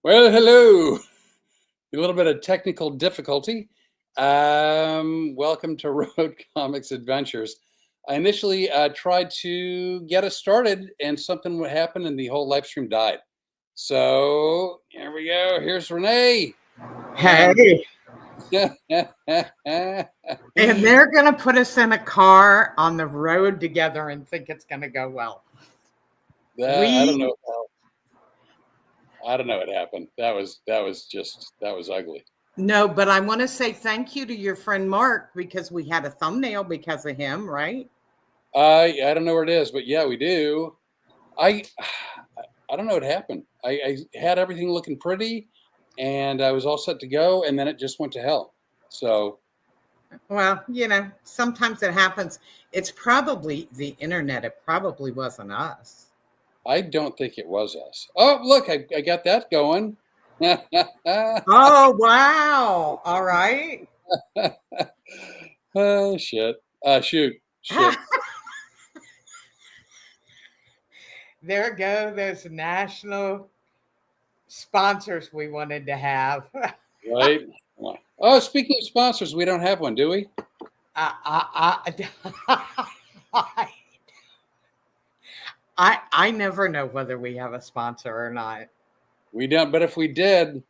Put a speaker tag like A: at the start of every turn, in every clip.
A: Well, hello. A little bit of technical difficulty. Welcome to Road Comics Adventures. I initially tried to get us started, and something would happen, and the whole live stream died. So here we go. Here's Rene.
B: Hey,
A: And
B: and they're going to put us in a car on the road together and think it's going to go well.
A: I don't know. I don't know what happened. That was ugly.
B: No, but I want to say thank you to your friend Mark because we had a thumbnail because of him, right?
A: I don't know where it is, but yeah, we do. I don't know what happened. I had everything looking pretty, and I was all set to go, and then it just went to hell. So,
B: Well, sometimes it happens. It's probably the internet. It probably wasn't us.
A: I don't think it was us. Oh, look, I got that going.
B: Oh, wow. All right.
A: Oh, shit. Shoot.
B: There go those national sponsors we wanted to have.
A: Right? Oh, speaking of sponsors, we don't have one, do we?
B: I never know whether we have a sponsor or not.
A: We don't, but if we did,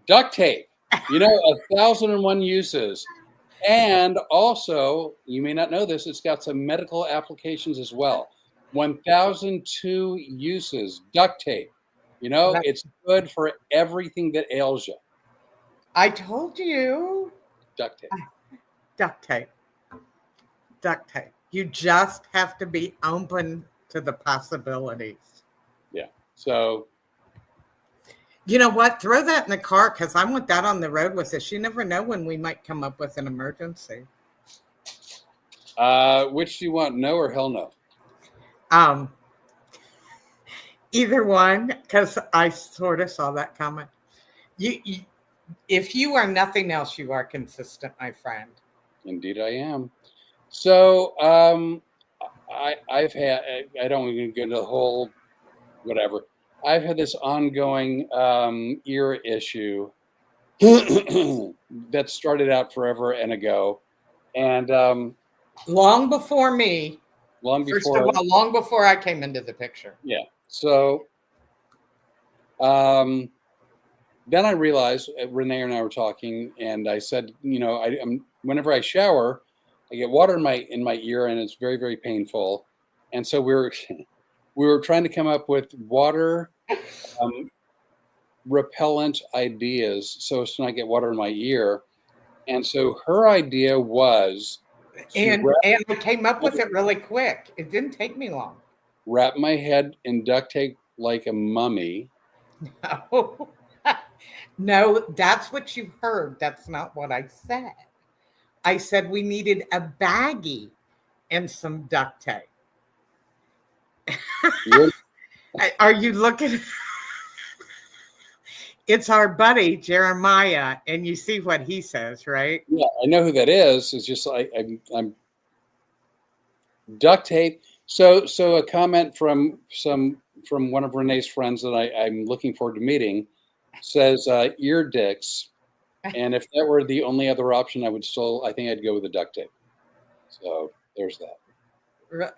A: duct tape. 1,001 uses. And also, you may not know this, it's got some medical applications as well. 1,002 uses, duct tape. It's good for everything that ails you.
B: I told you.
A: Duct tape.
B: Duct tape. Duct tape. You just have to be open to the possibilities.
A: Yeah. So.
B: You know what? Throw that in the car because I want that on the road with us. You never know when we might come up with an emergency.
A: Which do you want, no or hell no?
B: Either one, because I sort of saw that comment. You, if you are nothing else, you are consistent, my friend.
A: Indeed, I am. So, I've had. I don't even go into the whole whatever. I've had this ongoing ear issue that started out forever and ago, and
B: long before me.
A: Long
B: before I came into the picture.
A: Yeah. So then I realized Rene and I were talking, and I said, I'm whenever I shower, I get water in my ear, and it's very, very painful. And so we were trying to come up with water repellent ideas so as to not get water in my ear. And so her idea was.
B: And I came up with it really quick. It didn't take me long.
A: Wrap my head in duct tape like a mummy.
B: No, no, that's what you heard. That's not what I said. I said we needed a baggie and some duct tape. Are you looking? It's our buddy Jeremiah, and you see what he says, right?
A: Yeah, I know who that is. It's just I'm duct tape. So a comment from one of Rene's friends that I'm looking forward to meeting says ear dicks, and if that were the only other option, I think I'd go with the duct tape. So there's that.
B: Right.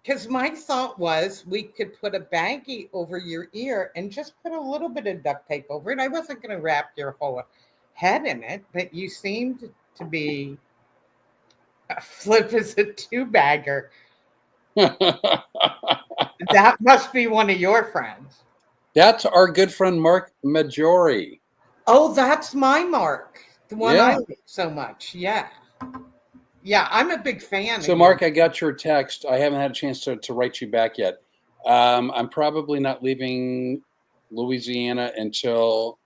B: Because my thought was we could put a baggie over your ear and just put a little bit of duct tape over it. I wasn't going to wrap your whole head in it, but you seemed to be flip as a two-bagger. That must be one of your friends.
A: That's our good friend Mark Majori.
B: Oh, that's my Mark. The one I like so much. Yeah. Yeah, I'm a big fan.
A: So, Mark, I got your text. I haven't had a chance to write you back yet. I'm probably not leaving Louisiana until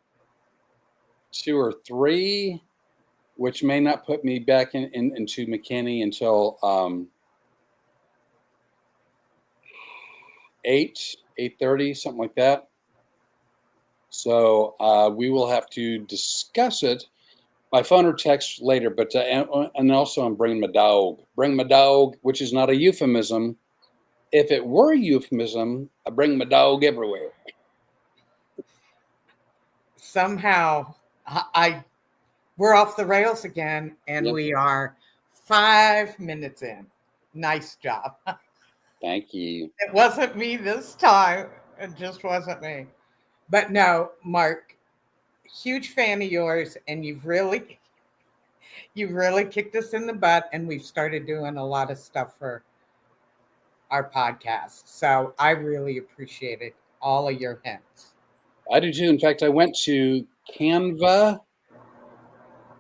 A: 2 or 3, which may not put me back into McKinney until 8:30, something like that. So we will have to discuss it by phone or text later. But and also I'm bringing my dog. Bring my dog, which is not a euphemism. If it were a euphemism, I bring my dog everywhere.
B: somehow we're off the rails again, and
A: Yep.
B: we are 5 minutes in. Nice job.
A: Thank you.
B: It wasn't me this time. It just wasn't me. But no, Mark, huge fan of yours, and you've really kicked us in the butt, and we've started doing a lot of stuff for our podcast. So I really appreciated all of your hints.
A: I do too. In fact, I went to Canva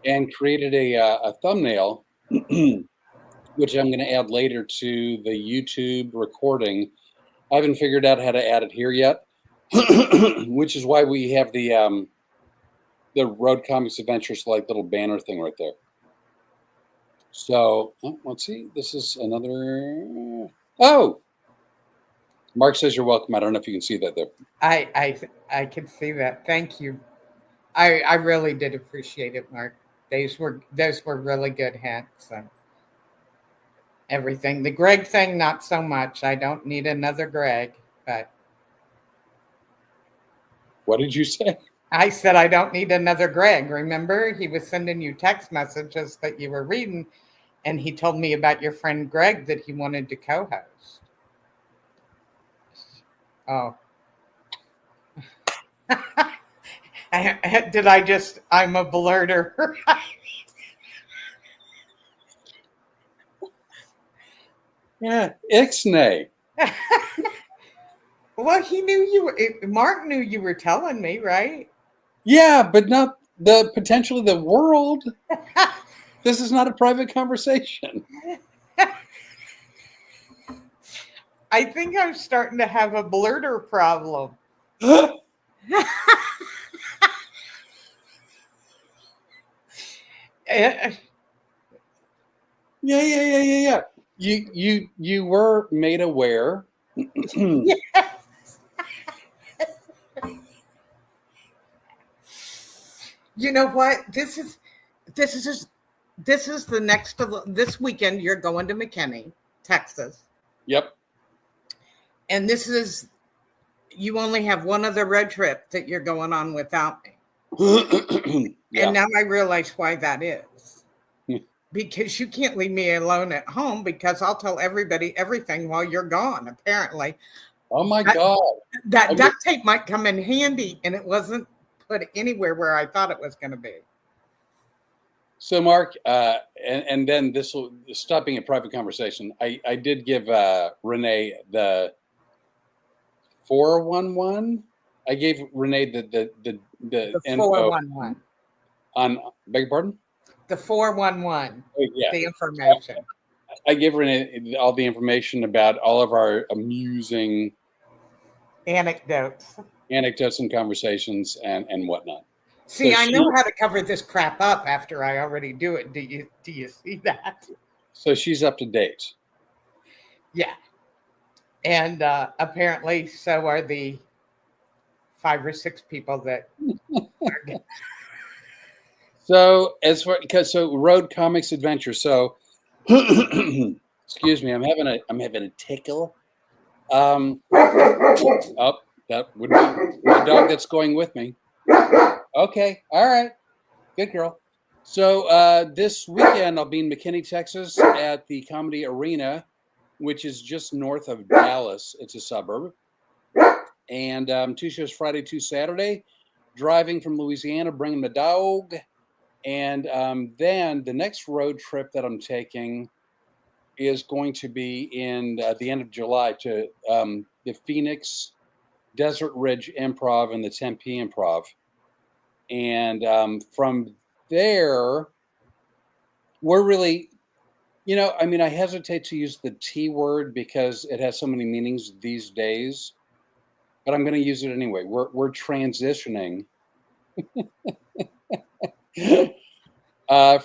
A: and created a thumbnail, which I'm going to add later to the YouTube recording. I haven't figured out how to add it here yet, which is why we have the Road Comics Adventures like little banner thing right there. So let's see. This is another. Oh, Mark says you're welcome. I don't know if you can see that there.
B: I can see that. Thank you. I really did appreciate it, Mark. Those were really good hints and everything. The Greg thing, not so much. I don't need another Greg, but
A: What did you say?
B: I said I don't need another Greg. Remember, he was sending you text messages that you were reading, and he told me about your friend Greg that he wanted to co-host. Oh. I'm a blurter.
A: Yeah, Ixnay.
B: Well, Mark knew you were telling me, right?
A: Yeah, but not the potential of the world. This is not a private conversation.
B: I think I'm starting to have a blurter problem.
A: Yeah. You were made aware.
B: Yes. You know what? This is the next of this weekend. You're going to McKinney, Texas.
A: Yep.
B: And you only have one other road trip that you're going on without me.
A: Yeah.
B: And now I realize why that is. Because you can't leave me alone at home, because I'll tell everybody everything while you're gone, apparently.
A: Oh my God.
B: That duct tape might come in handy, and it wasn't put anywhere where I thought it was going to be.
A: So, Mark, and then this will stop being a private conversation. I did give Rene the 411. I gave Rene the info
B: 411
A: on. Beg your pardon?
B: The 411.
A: Yeah.
B: The information.
A: I gave Rene all the information about all of our amusing
B: anecdotes
A: and conversations and whatnot.
B: See, so I know how to cover this crap up after I already do it. Do you see that?
A: So she's up to date.
B: Yeah. And apparently so are the 5 or 6 people that are
A: So so Road Comics Adventure. So excuse me, I'm having a tickle. Oh, that would be my dog that's going with me. Okay, all right, good girl. So this weekend I'll be in McKinney, Texas, at the Comedy Arena, which is just north of Dallas. It's a suburb, and 2 shows Friday, 2 Saturday. Driving from Louisiana, bringing the dog, and then the next road trip that I'm taking is going to be in the end of July to the Phoenix Desert Ridge Improv and the Tempe Improv. And from there, we're really, I hesitate to use the T word because it has so many meanings these days, but I'm going to use it anyway. We're transitioning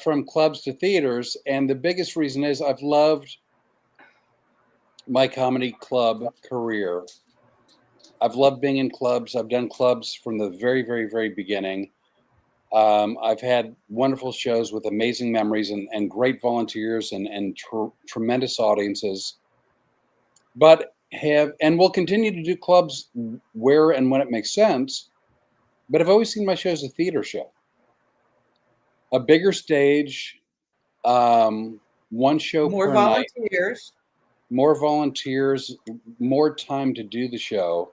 A: from clubs to theaters. And the biggest reason is I've loved my comedy club career. I've loved being in clubs. I've done clubs from the very, very, very beginning. I've had wonderful shows with amazing memories and great volunteers and tremendous audiences. But will continue to do clubs where and when it makes sense. but I've always seen my show as a theater show. A bigger stage, one show
B: More
A: per night,
B: volunteers.
A: more volunteers, more time to do the show,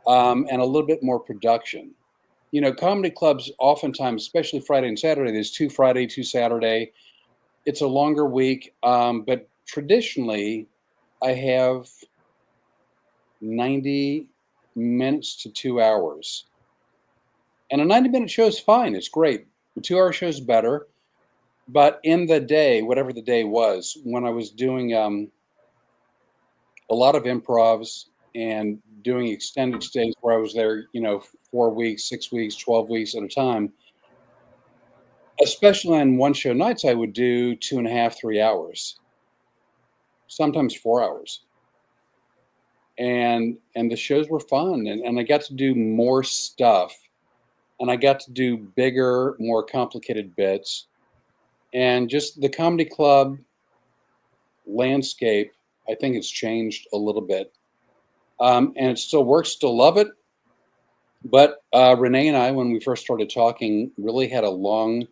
A: and a little bit more production. You know, comedy clubs oftentimes, especially Friday and Saturday, there's 2 Friday, 2 Saturday. It's a longer week, but traditionally, I have 90 minutes to 2 hours. And a 90-minute show is fine. It's great. The 2-hour show is better. But in the day, whatever the day was, when I was doing a lot of improvs and doing extended stays where I was there, 4 weeks, 6 weeks, 12 weeks at a time, especially on one show nights, I would do 2.5, 3 hours, sometimes 4 hours. And the shows were fun, and I got to do more stuff, and I got to do bigger, more complicated bits, and just the comedy club landscape, I think it's changed a little bit, and it still works, still love it. But Rene and I, when we first started talking, really had a long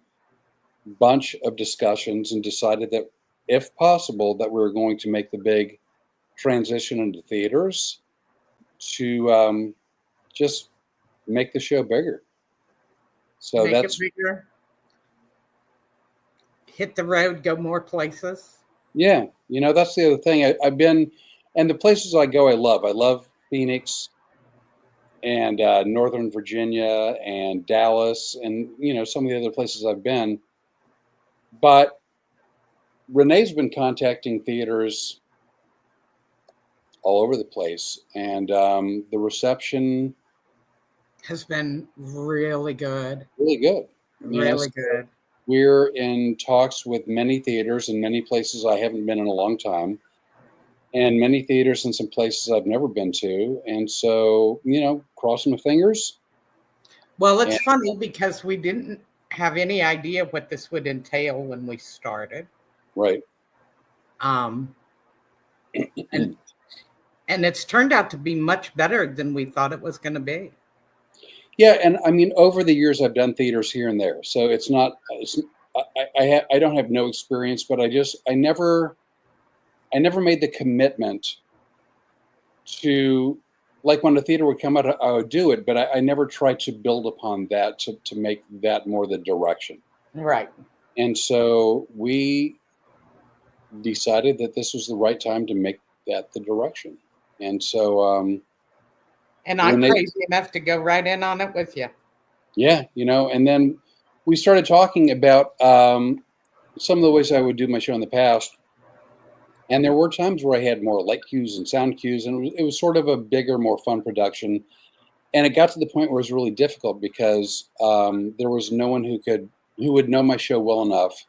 A: bunch of discussions and decided that, if possible, that we were going to make the big transition into theaters to just make the show bigger. So
B: Make
A: that's,
B: it bigger. Hit the road, go more places.
A: yeah, that's the other thing. I've been, and the places I go, I love. I love Phoenix and Northern Virginia and Dallas and, some of the other places I've been. But Renee's been contacting theaters all over the place, and the reception
B: has been really good.
A: Really good.
B: Really good.
A: We're in talks with many theaters and many places I haven't been in a long time, and many theaters in some places I've never been to. And so, crossing my fingers.
B: Well, it's funny because we didn't have any idea what this would entail when we started.
A: Right.
B: And it's turned out to be much better than we thought it was going to be.
A: Yeah, and I mean, over the years, I've done theaters here and there, so it's not. I don't have no experience, but I never made the commitment to, like, when the theater would come out, I would do it, but I never tried to build upon that to make that more the direction.
B: Right.
A: And so we decided that this was the right time to make that the direction. And so,
B: and I'm crazy enough to go right in on it with you.
A: Yeah, and then we started talking about some of the ways I would do my show in the past. And there were times where I had more light cues and sound cues, and it was sort of a bigger, more fun production. And it got to the point where it was really difficult because there was no one who would know my show well enough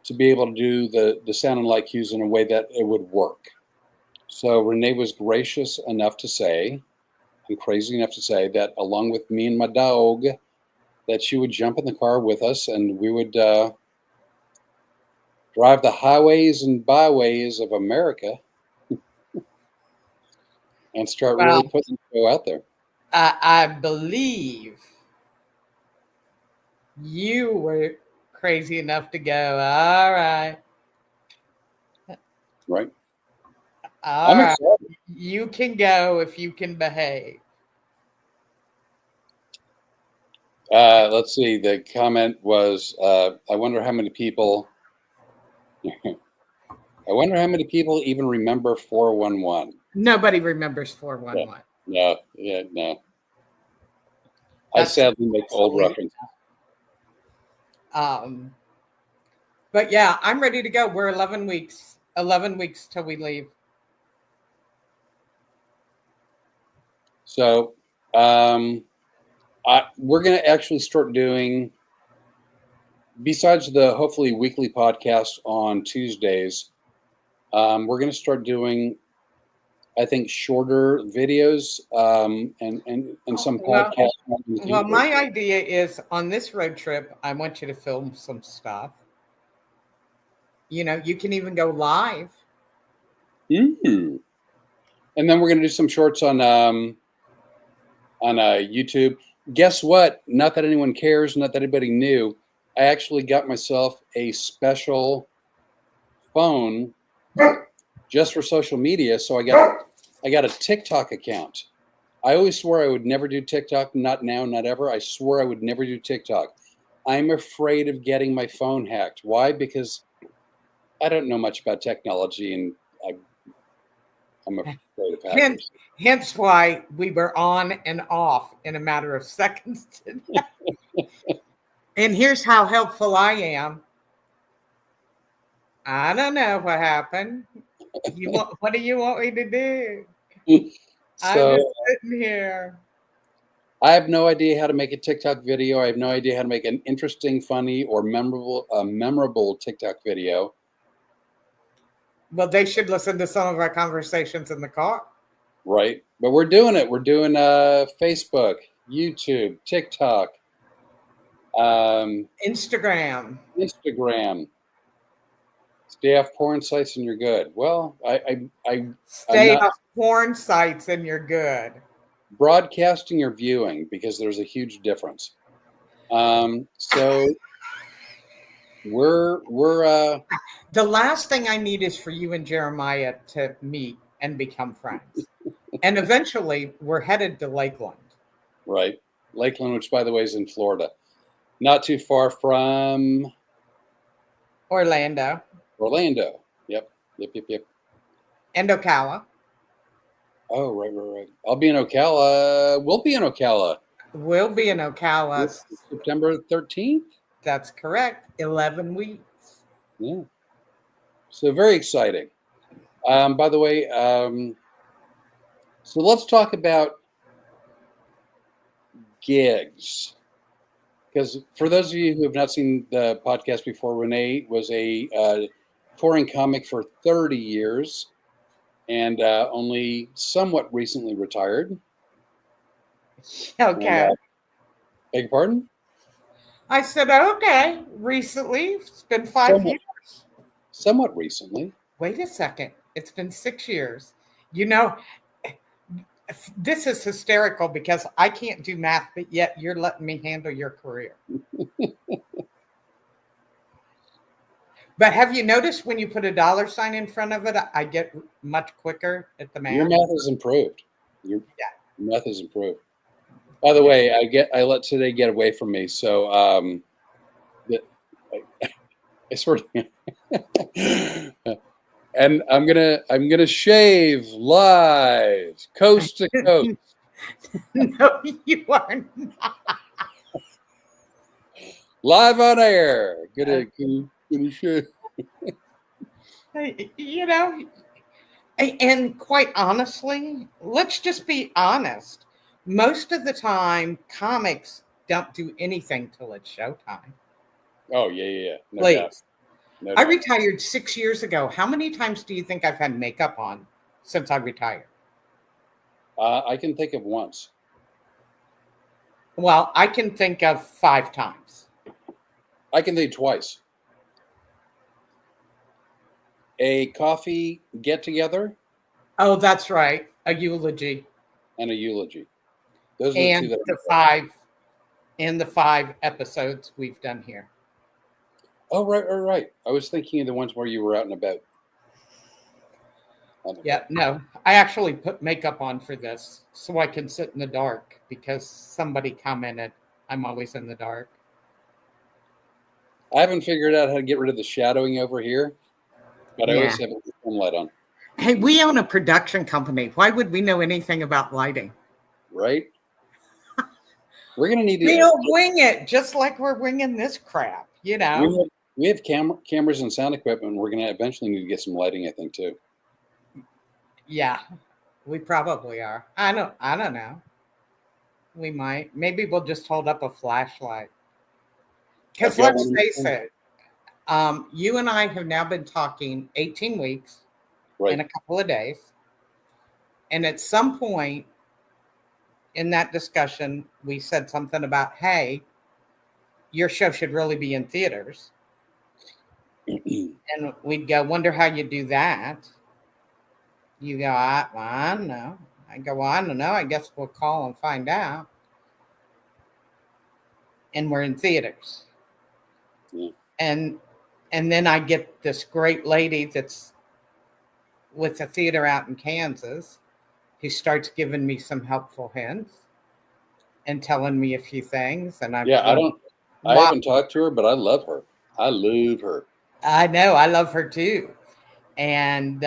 A: to be able to do the sound and light cues in a way that it would work. So Rene was gracious enough to say, and crazy enough to say, that along with me and my dog, that she would jump in the car with us and we would drive the highways and byways of America and start really putting the show out there.
B: I believe you were crazy enough to go, all right.
A: Right.
B: All right. You can go if you can behave.
A: Let's see. The comment was, I wonder how many people even remember 411.
B: Nobody remembers 411.
A: No. I sadly make old references.
B: But yeah, I'm ready to go. We're 11 weeks till we leave.
A: So we're going to actually start doing, besides the hopefully weekly podcast on Tuesdays, we're going to start doing, I think, shorter videos and some podcasts.
B: Well, my idea is on this road trip, I want you to film some stuff. You can even go live.
A: Mm-hmm. And then we're going to do some shorts on YouTube guess what? Not that anyone cares, not that anybody knew. I actually got myself a special phone just for social media. So I got a TikTok account. I always swore I would never do TikTok. Not now, not ever. I swore I would never do TikTok. I'm afraid of getting my phone hacked. Why? Because I don't know much about technology, and I'm afraid of hackers.
B: Hence why we were on and off in a matter of seconds today. And here's how helpful I am. I don't know what happened. What do you want me to do? I'm
A: So
B: just sitting here.
A: I have no idea how to make a TikTok video. I have no idea how to make an interesting, funny, or memorable TikTok video.
B: Well, they should listen to some of our conversations in the car.
A: Right. But we're doing it. We're doing Facebook, YouTube, TikTok,
B: Instagram.
A: Instagram. Stay off porn sites and you're good. Well, I'm
B: Stay
A: not
B: off porn sites and you're good.
A: broadcasting or viewing because there's a huge difference. So we're
B: The last thing I need is for you and Jeremiah to meet and become friends. And eventually we're headed to Lakeland.
A: right. Lakeland, which by the way is in Florida. Not too far from
B: Orlando.
A: Orlando. Yep.
B: And Ocala.
A: Oh, right. I'll be in Ocala. We'll be in Ocala.
B: We'll be in Ocala.
A: September 13th?
B: That's correct. 11 weeks.
A: Yeah. So very exciting. By the way, so let's talk about gigs. Because for those of you who have not seen the podcast before, Rene was a touring comic for 30 years and only somewhat recently retired.
B: Okay.
A: And, beg your pardon?
B: I said, okay. Recently, it's been 5 years.
A: Somewhat recently.
B: Wait a second. It's been 6 years. You know, this is hysterical because I can't do math, but yet you're letting me handle your career. But have you noticed when you put a dollar sign in front of it, I get much quicker at the math?
A: Your math has improved. Your math has improved. By the way, I let today get away from me, so I sort of and I'm gonna shave live, coast to coast.
B: No, you are not.
A: Live on air. Gonna shave.
B: You know, and quite honestly, let's just be honest. Most of the time, comics don't do anything till it's showtime.
A: Oh, yeah. No
B: Please.
A: doubt. No
B: I
A: doubt.
B: retired 6 years ago. How many times do you think I've had makeup on since I retired?
A: I can think of once.
B: Well, I can think of 5 times.
A: I can think twice. A coffee get-together.
B: Oh, that's right. A eulogy.
A: And a eulogy. Those are
B: And
A: the 2 that
B: the 5 episodes we've done here.
A: Oh, right. I was thinking of the ones where you were out and about.
B: Yeah, no. I actually put makeup on for this so I can sit in the dark because somebody commented I'm always in the dark.
A: I haven't figured out how to get rid of the shadowing over here, but I always have the sunlight on.
B: Hey, we own a production company. Why would we know anything about lighting?
A: Right? We're going to need to...
B: We'll wing it just like we're winging this crap, you know?
A: We have cameras and sound equipment. We're going to eventually need to get some lighting, I think, too.
B: Yeah, we probably are. I don't know. We might. Maybe we'll just hold up a flashlight. Because let's face it, you and I have now been talking 18 weeks in a couple of days. And at some point in that discussion, we said something about, hey, your show should really be in theaters. And we'd go, wonder how you do that. You go, I don't know. I go, well, I don't know. I guess we'll call and find out. and we're in theaters.
A: Yeah.
B: And then I get this great lady that's with a theater out in Kansas who starts giving me some helpful hints and telling me a few things. And
A: Yeah, I
B: wow,
A: haven't talked to her, but I love her. I love her.
B: I know I love her too. And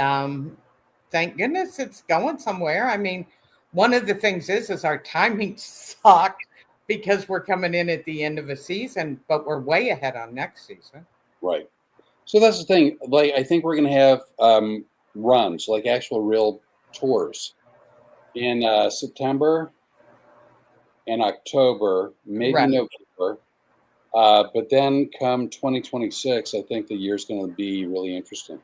B: thank goodness it's going somewhere. I mean, one of the things is our timing sucked because we're coming in at the end of a season, but we're way ahead on next season.
A: Right. So that's the thing. Like, I think we're going to have runs, like actual real tours in September and October, maybe
B: Right.
A: November. But then come 2026, I think the year's going to be really interesting.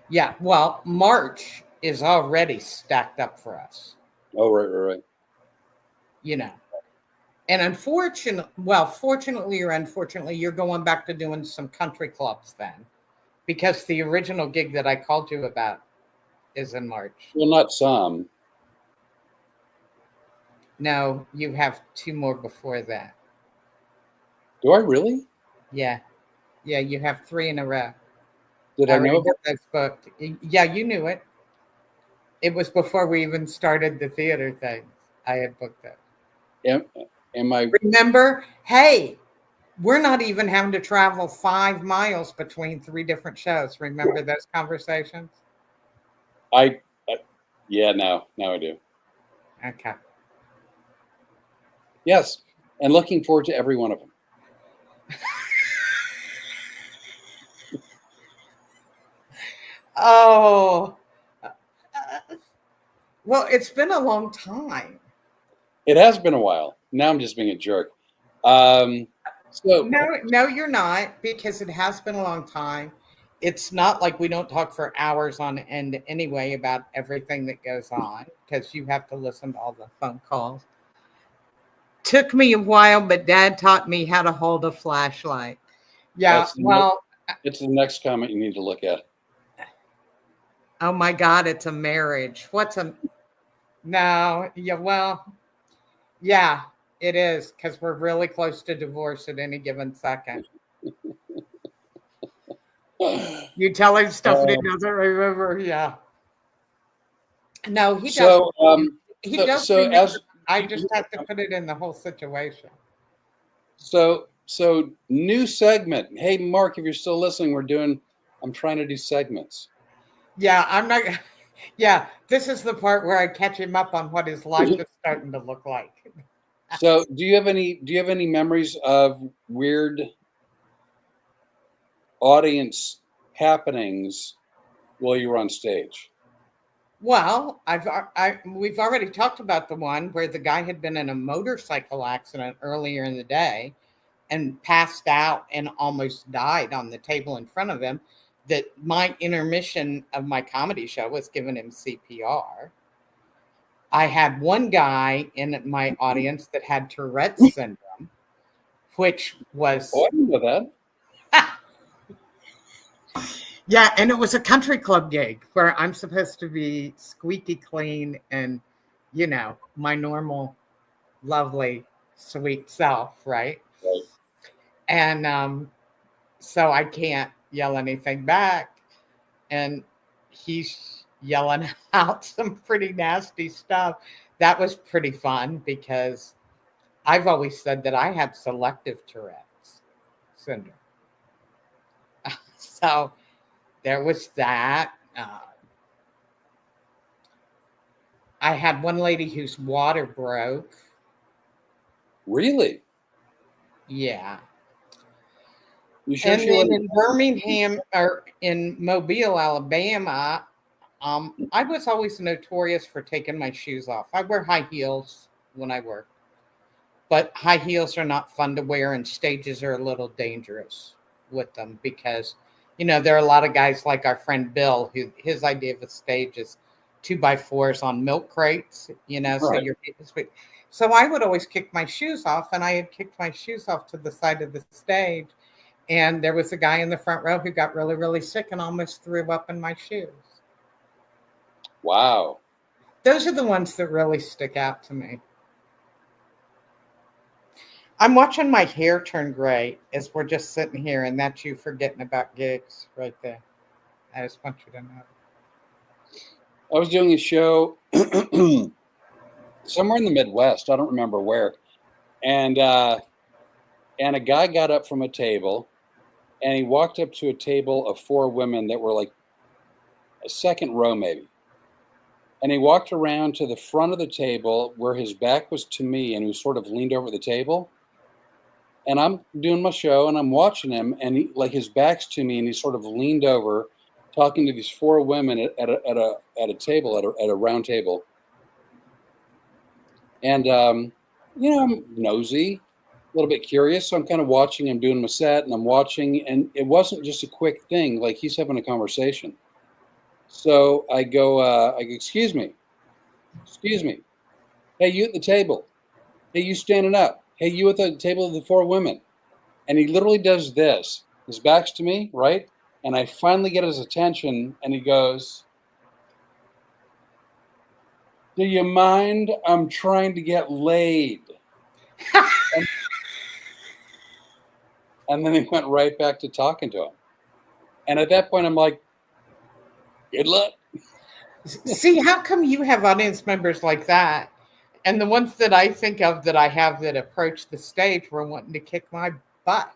B: Yeah. Well, March is already stacked up for us,
A: Oh, right.
B: you know. And fortunately or unfortunately, you're going back to doing some country clubs then, because the original gig that I called you about is in March.
A: Well, not some.
B: No, you have two more before that.
A: Do I really?
B: Yeah. Yeah, you have three in a row.
A: Did
B: I
A: I know
B: already
A: about?
B: got those booked. Yeah, you knew it. It was before we even started the theater thing. I had booked it.
A: Am, am I?
B: Remember? Hey, we're not even having to travel 5 miles between three different shows. Remember those conversations?
A: I yeah. Now I do.
B: Okay.
A: Yes, and looking forward to every one of them.
B: Oh, uh, well, it's been a long time.
A: It has been a while. Now I'm just being a jerk. Um, so
B: No, you're not, because it has been a long time. It's not like we don't talk for hours on end anyway about everything that goes on, because you have to listen to all the phone calls. Took me a while, but Dad taught me how to hold a flashlight. Yeah,
A: that's
B: well,
A: it's the next comment you need to look at.
B: oh my God, it's a marriage. What's a no? Yeah, well, yeah, it is, because we're really close to divorce at any given second. You tell him stuff and he
A: Uh,
B: doesn't remember. Yeah. No, he doesn't.
A: so
B: He does
A: so
B: remember.
A: as
B: I just have to put it in the whole situation.
A: so new segment. Hey, Mark, if you're still listening, I'm trying to do segments.
B: Yeah, I'm not. Yeah, this is the part where I catch him up on what his life is starting to look like.
A: So do you have any memories of weird audience happenings while you were on stage?
B: Well, we've already talked about the one where the guy had been in a motorcycle accident earlier in the day and passed out and almost died on the table in front of him. That my intermission of my comedy show was giving him CPR. I had one guy in my audience that had Tourette's syndrome, which
A: Oh,
B: was,
A: I didn't know that.
B: yeah, and it was a country club gig where I'm supposed to be squeaky clean and, my normal, lovely, sweet self, right?
A: Right.
B: And so I can't yell anything back. And he's yelling out some pretty nasty stuff. That was pretty fun because I've always said that I have selective Tourette's syndrome. So there was that. I had one lady whose water broke.
A: Really?
B: Yeah.
A: You sure
B: And
A: she
B: then
A: wasn't?
B: in Birmingham or in Mobile, Alabama, I was always notorious for taking my shoes off. I wear high heels when I work, but high heels are not fun to wear, and stages are a little dangerous with them because, there are a lot of guys like our friend Bill, who his idea of a stage is 2x4s on milk crates, so
A: Right.
B: you're. So I would always kick my shoes off, and I had kicked my shoes off to the side of the stage. And there was a guy in the front row who got really, really sick and almost threw up in my shoes.
A: Wow.
B: Those are the ones that really stick out to me. I'm watching my hair turn gray as we're just sitting here, and that's you forgetting about gigs right there. I just want you to know.
A: I was doing a show somewhere in the Midwest. I don't remember where. And a guy got up from a table and he walked up to a table of four women that were like a second row maybe. And he walked around to the front of the table where his back was to me and he was sort of leaned over the table. And I'm doing my show and I'm watching him and he, like his back's to me and he sort of leaned over talking to these four women at a table, at a round table. And, I'm nosy, a little bit curious. So I'm kind of watching him doing my set and I'm watching, and it wasn't just a quick thing. Like he's having a conversation. So I go, excuse me. Hey, you at the table. Hey, you standing up. Hey, you at the table of the four women. And he literally does this. His back's to me, right? And I finally get his attention and he goes, do you mind? I'm trying to get laid. And then he went right back to talking to him. And at that point, I'm like, good luck.
B: See, how come you have audience members like that? And the ones that I think of that I have that approach the stage were wanting to kick my butt.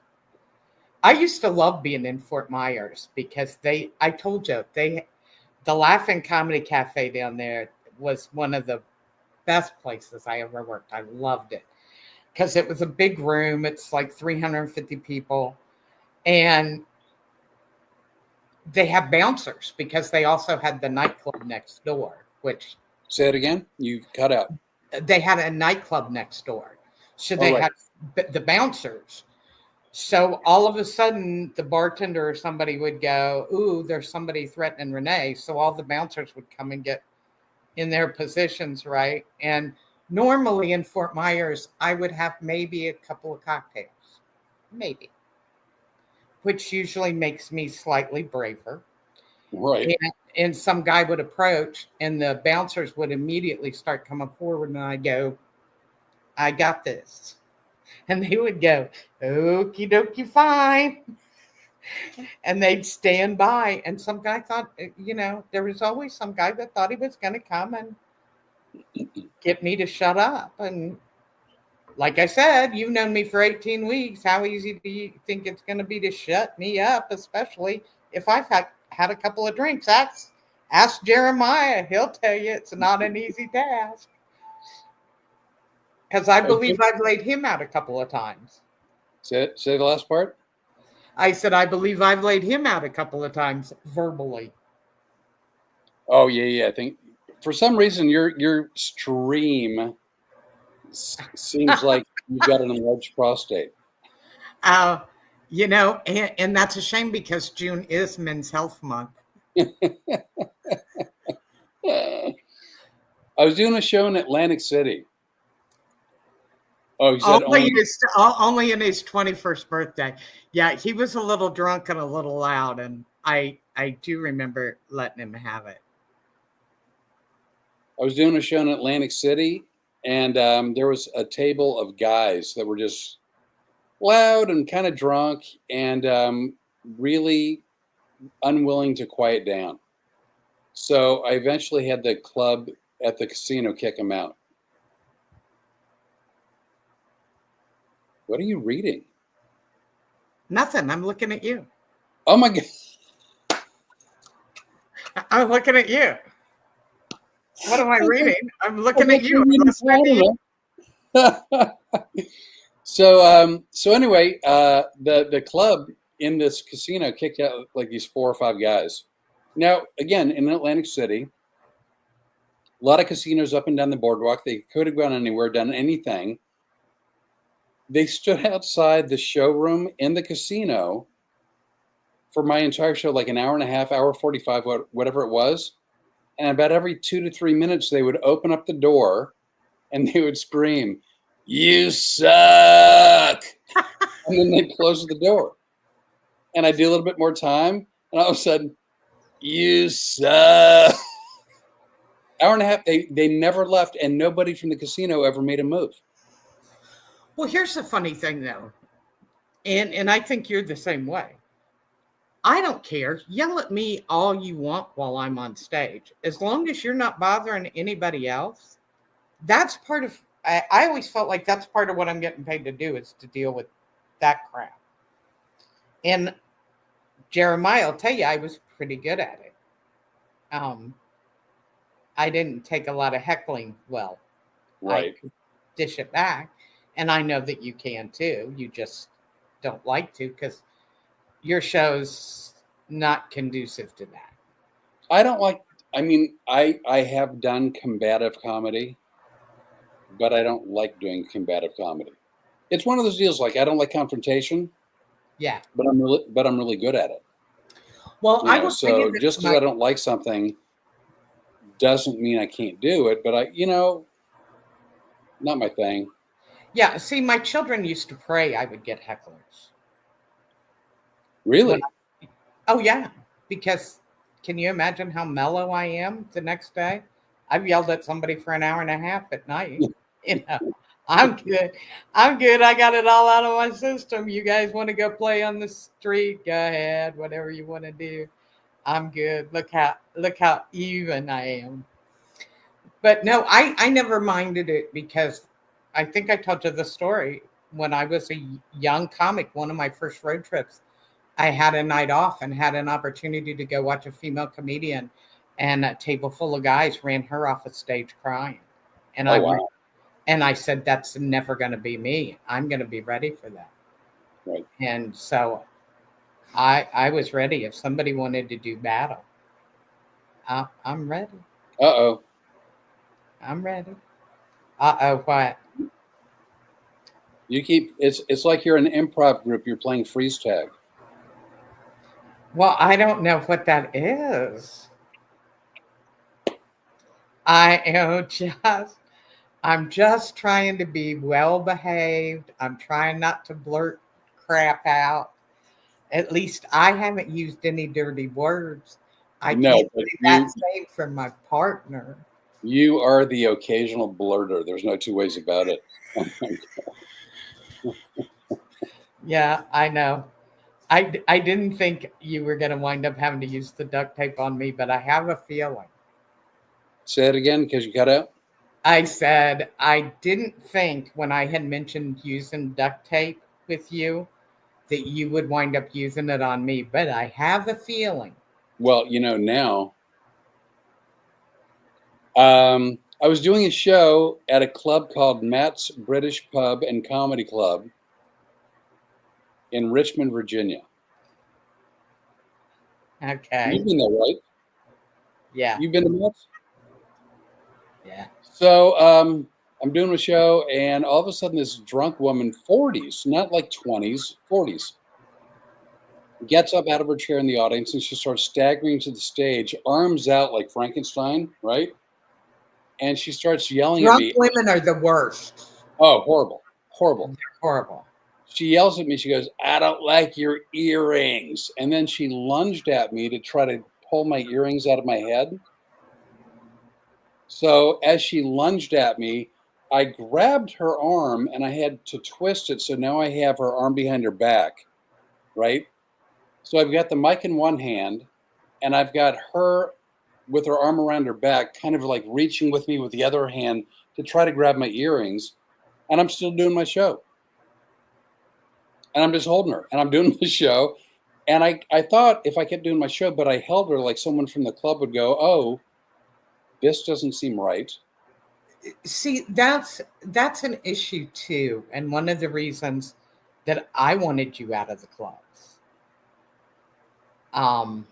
B: I used to love being in Fort Myers because I told you, the Laughing Comedy Cafe down there was one of the best places I ever worked. I loved it because it was a big room. It's like 350 people. And they have bouncers because they also had the nightclub next door, which.
A: Say it again. You cut out.
B: They had a nightclub next door. So they had the bouncers. So all of a sudden, the bartender or somebody would go, ooh, there's somebody threatening Rene. So all the bouncers would come and get in their positions, right? And normally in Fort Myers, I would have maybe a couple of cocktails. Maybe. Which usually makes me slightly braver.
A: Right.
B: And some guy would approach, and the bouncers would immediately start coming forward, and I go, I got this. And they would go, okie dokie, fine. And they'd stand by. And some guy thought, there was always some guy that thought he was going to come and get me to shut up. And like I said, you've known me for 18 weeks. How easy do you think it's going to be to shut me up, especially if I've had a couple of drinks? Ask Jeremiah. He'll tell you it's not an easy task. Because I believe I've laid him out a couple of times.
A: Say the last part.
B: I said, I believe I've laid him out a couple of times verbally.
A: Oh, yeah. I think for some reason your stream seems like you've got an enlarged prostate.
B: And that's a shame because June is Men's Health Month.
A: I was doing a show in Atlantic City. Oh, he said
B: only in his 21st birthday. Yeah, he was a little drunk and a little loud, and I do remember letting him have it.
A: I was doing a show in Atlantic City, and there was a table of guys that were just loud and kind of drunk and really unwilling to quiet down. So I eventually had the club at the casino kick them out. What are you reading?
B: Nothing. I'm looking at you.
A: Oh, my God.
B: I'm looking at you. What am I reading? I'm looking at you.
A: So anyway, the club in this casino kicked out like these 4 or 5 guys. Now, again, in Atlantic City, a lot of casinos up and down the boardwalk. They could have gone anywhere, done anything. They stood outside the showroom in the casino for my entire show, like an hour and a half, hour 45, whatever it was. And about every 2 to 3 minutes, they would open up the door and they would scream, "You suck!" And then they'd close the door. And I'd do a little bit more time, and all of a sudden, "You suck!" Hour and a half, they never left, and nobody from the casino ever made a move.
B: Well, here's the funny thing, though, and I think you're the same way. I don't care. Yell at me all you want while I'm on stage. As long as you're not bothering anybody else, that's part of, I always felt like that's part of what I'm getting paid to do is to deal with that crap. And Jeremiah will tell you I was pretty good at it. Um, I didn't take a lot of heckling well. I
A: Right.
B: could dish it back. And I know that you can too. You just don't like to because your show's not conducive to that.
A: I don't like, I mean, I have done combative comedy, but I don't like doing combative comedy. It's one of those deals like I don't like confrontation,
B: Yeah.
A: but I'm really good at it.
B: Well,
A: You
B: I
A: know,
B: will tell you
A: so
B: that
A: just because I don't like something doesn't mean I can't do it, but not my thing.
B: yeah, see, my children used to pray I would get hecklers. When
A: Really?
B: oh yeah, because can you imagine how mellow I am the next day? I've yelled at somebody for an hour and a half at night. You know, I'm good. I'm good. I got it all out of my system. You guys want to go play on the street? Go ahead. Whatever you want to do. I'm good. Look how even I am. But no, I never minded it because I think I told you the story when I was a young comic. One of my first road trips, I had a night off and had an opportunity to go watch a female comedian, and a table full of guys ran her off the stage crying. And
A: Oh
B: I
A: wow.
B: and I said, "That's never going to be me. I'm going to be ready for that."
A: Right.
B: And so I was ready. If somebody wanted to do battle, I'm ready.
A: Uh-oh.
B: I'm ready. What?
A: It's like you're an improv group, you're playing freeze tag.
B: Well, I don't know what that is. I am just I'm just trying to be well behaved. I'm trying not to blurt crap out. At least I haven't used any dirty words. I
A: No,
B: can't
A: but
B: say that same for my partner.
A: you are the occasional blurter. There's no two ways about it.
B: Yeah, I know. I didn't think you were going to wind up having to use the duct tape on me, but I have a feeling.
A: Say it again because you cut out.
B: I said I didn't think when I had mentioned using duct tape with you that you would wind up using it on me, but I have a feeling.
A: Well, now I was doing a show at a club called Matt's British Pub and Comedy Club in Richmond, Virginia.
B: Okay.
A: You've been there, right?
B: Yeah.
A: You've been to Matt's?
B: Yeah.
A: So I'm doing a show, and all of a sudden, this drunk woman, 40s, not like 20s, 40s, gets up out of her chair in the audience and she starts staggering to the stage, arms out like Frankenstein, right? And she starts yelling at
B: Drunk
A: me.
B: women are the worst.
A: Oh, horrible, horrible.
B: They're horrible.
A: She yells at me. She goes, "I don't like your earrings." And then she lunged at me to try to pull my earrings out of my head. So as she lunged at me, I grabbed her arm and I had to twist it. So now I have her arm behind her back, right? So I've got the mic in one hand and I've got her with her arm around her back, kind of like reaching with me with the other hand to try to grab my earrings. And I'm still doing my show. And I'm just holding her and I'm doing the show. And I thought if I kept doing my show, but I held her like someone from the club would go, "Oh, this doesn't seem right."
B: See, that's an issue too, and one of the reasons that I wanted you out of the clubs um,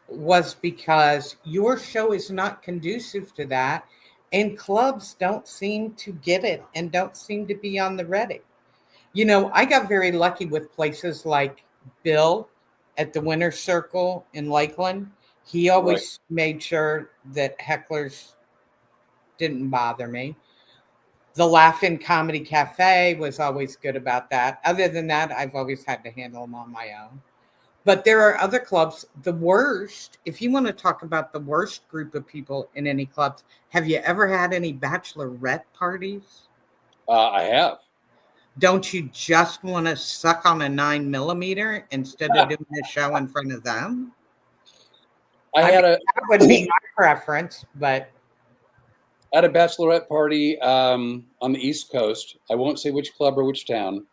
B: was because your show is not conducive to that, and clubs don't seem to get it and don't seem to be on the ready. I got very lucky with places like Bill at the Winter Circle in Lakeland. He
A: Right.
B: always made sure that hecklers didn't bother me. The Laugh-In Comedy Cafe was always good about that. Other than that, I've always had to handle them on my own. But there are other clubs. The worst, if you want to talk about the worst group of people in any clubs, have you ever had any bachelorette parties?
A: I have.
B: Don't you just want to suck on a 9mm instead of doing a show in front of them?
A: I
B: I
A: had
B: mean,
A: a
B: that would be my preference, but
A: at a bachelorette party on the East Coast. I won't say which club or which town.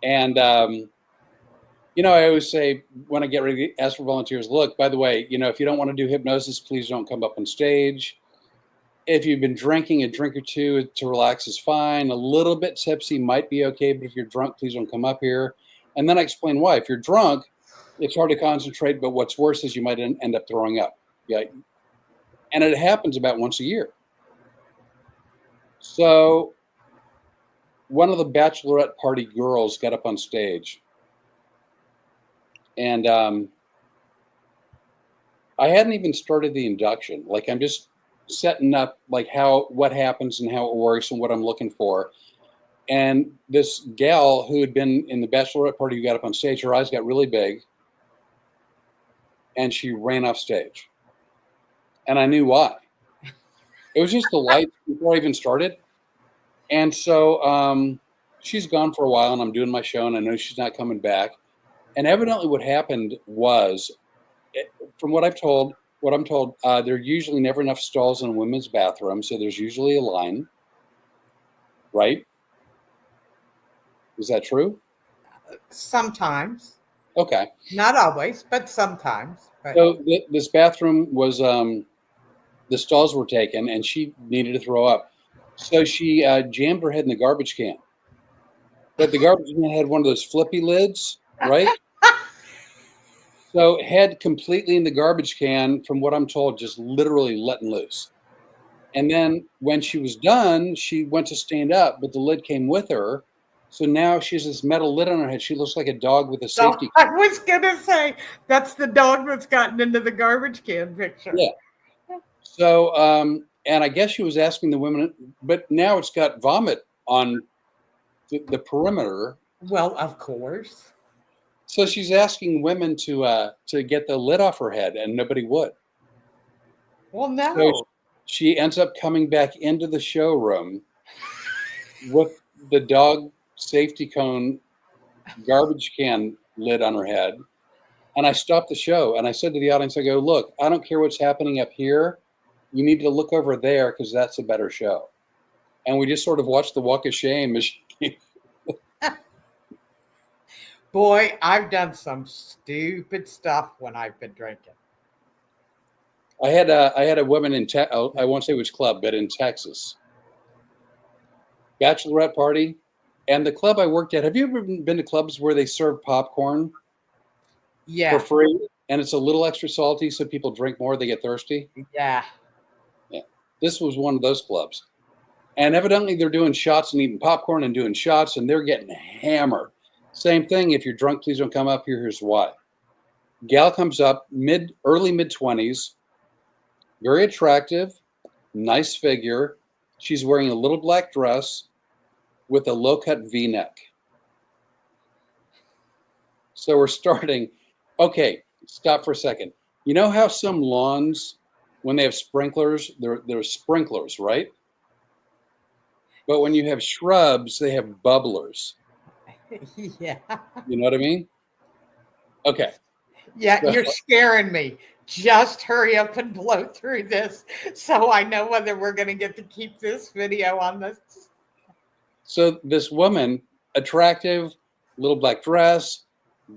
A: And I always say when I get ready to ask for volunteers, look, by the way, if you don't want to do hypnosis, please don't come up on stage. If you've been drinking a drink or two to relax is fine. A little bit tipsy might be okay, but if you're drunk, please don't come up here. And then I explain why. If you're drunk, it's hard to concentrate, but what's worse is you might end up throwing up. Yeah. And it happens about once a year. So one of the bachelorette party girls got up on stage, and I hadn't even started the induction. Like, I'm just setting up like what happens and how it works and what I'm looking for. And this gal who had been in the bachelorette party who got up on stage, her eyes got really big, and she ran off stage. And I knew why. It was just the lights before I even started. And so she's gone for a while, and I'm doing my show, and I know she's not coming back. And evidently, what happened was, from what I'm told, there are usually never enough stalls in a women's bathroom, so there's usually a line, right? Is that true?
B: sometimes,
A: Okay.
B: not always, but sometimes. But
A: So this bathroom was, the stalls were taken, and she needed to throw up. So she jammed her head in the garbage can. But the garbage can had one of those flippy lids, right? So head completely in the garbage can, from what I'm told, just literally letting loose. And then when she was done, she went to stand up, but the lid came with her. So now she has this metal lid on her head. She looks like a dog with a
B: so
A: safety.
B: I was gonna say that's the dog that's gotten into the garbage can picture.
A: Yeah. So, and I guess she was asking the women, but now it's got vomit on the perimeter.
B: Well, of course.
A: So she's asking women to get the lid off her head, and nobody would.
B: Well,
A: So
B: no.
A: she ends up coming back into the showroom with the dog safety cone garbage can lid on her head. And I stopped the show and I said to the audience, I go, look, I don't care what's happening up here. You need to look over there because that's a better show. And we just sort of watched the walk of shame as she
B: Boy, I've done some stupid stuff when I've been drinking.
A: I had a woman in I won't say which club, but in Texas, bachelorette party, and the club I worked at. Have you ever been to clubs where they serve popcorn
B: Yeah.
A: for free, and it's a little extra salty, so people drink more, they get thirsty?
B: Yeah.
A: Yeah, this was one of those clubs, and evidently they're doing shots and eating popcorn and doing shots, and they're getting hammered. Same thing. If you're drunk, please don't come up here. Here's why. Gal comes up early mid-20s, very attractive, nice figure. She's wearing a little black dress with a low-cut V-neck. So we're starting. Okay, stop for a second. You know how some lawns, when they have sprinklers, they're sprinklers, right? But when you have shrubs, they have bubblers.
B: Yeah.
A: You know what I mean? Okay.
B: Yeah,
A: So,
B: you're scaring me. Just hurry up and blow through this so I know whether we're going to get to keep this video on this.
A: so this woman, attractive, little black dress,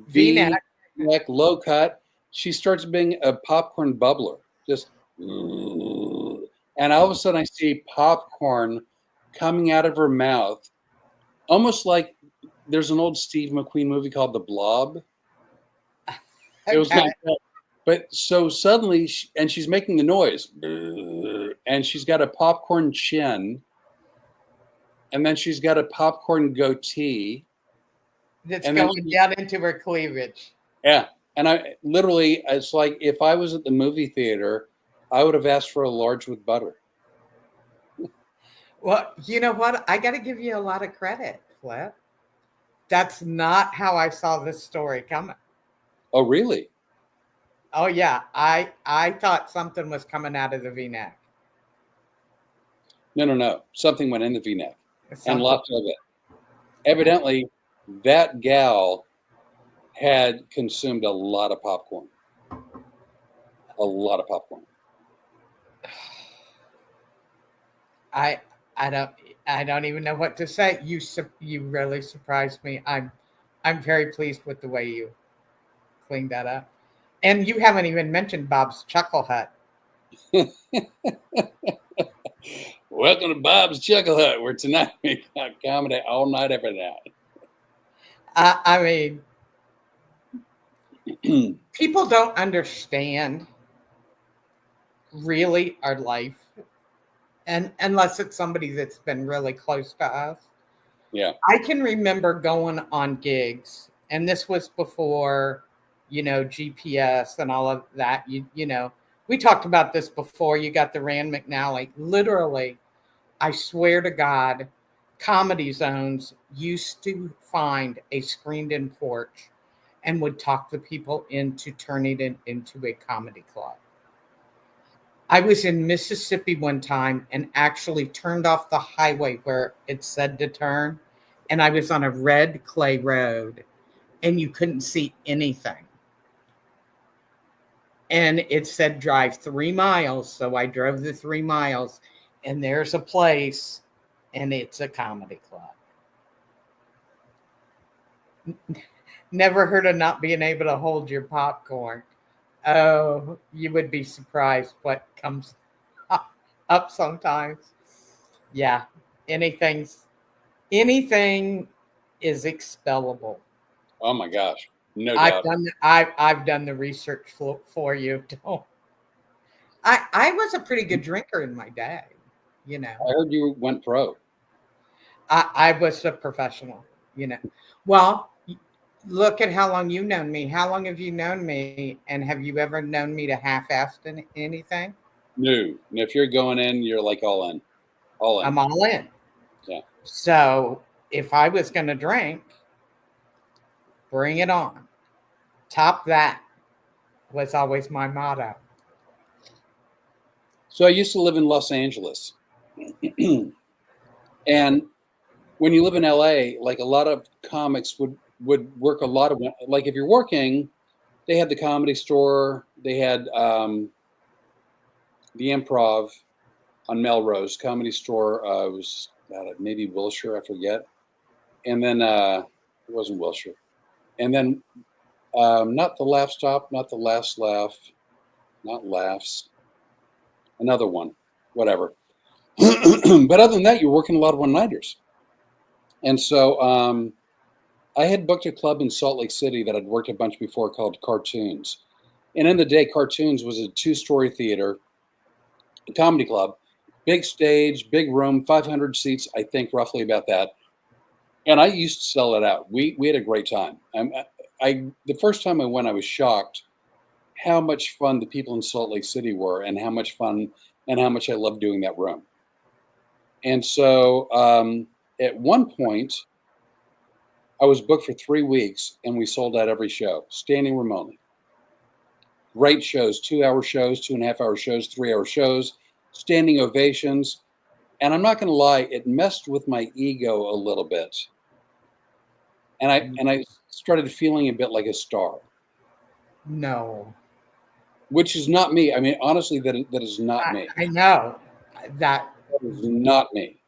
B: V-neck.
A: V-neck, low cut. She starts being a popcorn bubbler, just, and all of a sudden I see popcorn coming out of her mouth, almost like there's an old Steve McQueen movie called The Blob. It was
B: Okay.
A: like that. But so suddenly, and she's making the noise, and she's got a popcorn chin, and then she's got a popcorn goatee.
B: That's
A: And then
B: going down into her cleavage.
A: Yeah. And it's like if I was at the movie theater, I would have asked for a large with butter.
B: Well, you know what? I got to give you a lot of credit, Flip. That's not how I saw this story coming.
A: Oh, really?
B: Oh yeah, I thought something was coming out of the V-neck.
A: No. Something went in the V-neck. and
B: Something.
A: lots of it. Evidently, that gal had consumed a lot of popcorn. A lot of popcorn.
B: I I don't I don't even know what to say. You really surprised me. I'm very pleased with the way you cleaned that up. And you haven't even mentioned Bob's Chuckle Hut.
A: Welcome to Bob's Chuckle Hut, where tonight we got comedy all night, every night.
B: I mean, people don't understand really our life, and unless it's somebody that's been really close to us.
A: Yeah.
B: I can remember going on gigs, and this was before, GPS and all of that. We talked about this before. You got the Rand McNally. Literally, I swear to God, comedy zones used to find a screened-in porch and would talk the people into turning it into a comedy club. I was in Mississippi one time and actually turned off the highway where it said to turn, and I was on a red clay road and you couldn't see anything. And it said drive 3 miles. So I drove the 3 miles, and there's a place, and it's a comedy club. Never heard of not being able to hold your popcorn. Oh, you would be surprised what comes up sometimes. Yeah, anything's anything is expellable.
A: Oh my gosh. No doubt.
B: I've done the research for you. Don't. I was a pretty good drinker in my day. You know,
A: I heard you went pro.
B: I was a professional. Well, look at how long you've known me. How long have you known me? And have you ever known me to half-ass anything?
A: No. And if you're going in, you're like all in. All in.
B: I'm all in.
A: Yeah.
B: So if I was going to drink, bring it on. Top that was always my motto.
A: So I used to live in Los Angeles. And when you live in LA, like a lot of comics would work a lot of, like if you're working, they had the Comedy Store, they had the Improv on Melrose, Comedy Store was maybe Wilshire, I forget. And then it wasn't Wilshire. And then not the Laugh Stop, not the Last Laugh, not Laughs, another one, whatever. But other than that, you're working a lot of one-nighters. And so I had booked a club in Salt Lake City that I'd worked a bunch before called Cartoons. And in the day, Cartoons was a 2-story theater, a comedy club, big stage, big room, 500 seats, I think roughly about that. And I used to sell it out. We had a great time. The first time I went, I was shocked how much fun the people in Salt Lake City were, and how much fun and how much I loved doing that room. And so at one point, I was booked for 3 weeks, and we sold out every show, standing room only. Great shows, 2-hour shows, 2.5-hour shows, 3-hour shows, standing ovations. And I'm not going to lie, it messed with my ego a little bit. And I started feeling a bit like a star.
B: No,
A: Which is not me. I mean, honestly, that is not me.
B: I know that
A: That is not me.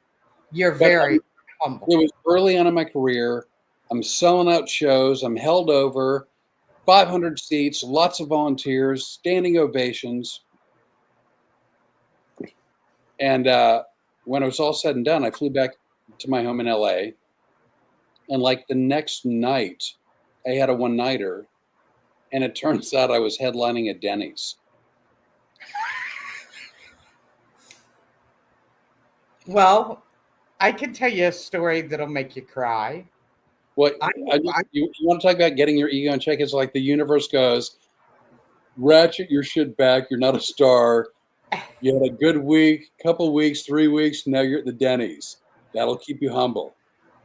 B: you're
A: But
B: very
A: it
B: humble.
A: was early on in my career. I'm selling out shows. I'm held over, 500 seats, lots of volunteers, standing ovations. And when it was all said and done, I flew back to my home in LA. And like the next night, I had a one-nighter. And it turns out I was headlining at Denny's.
B: Well, I can tell you a story that'll make you cry.
A: What
B: I, I
A: you want to talk about getting your ego in check? It's like the universe goes, ratchet your shit back. You're not a star. You had a good week, couple weeks, 3 weeks. Now you're at the Denny's. That'll keep you humble.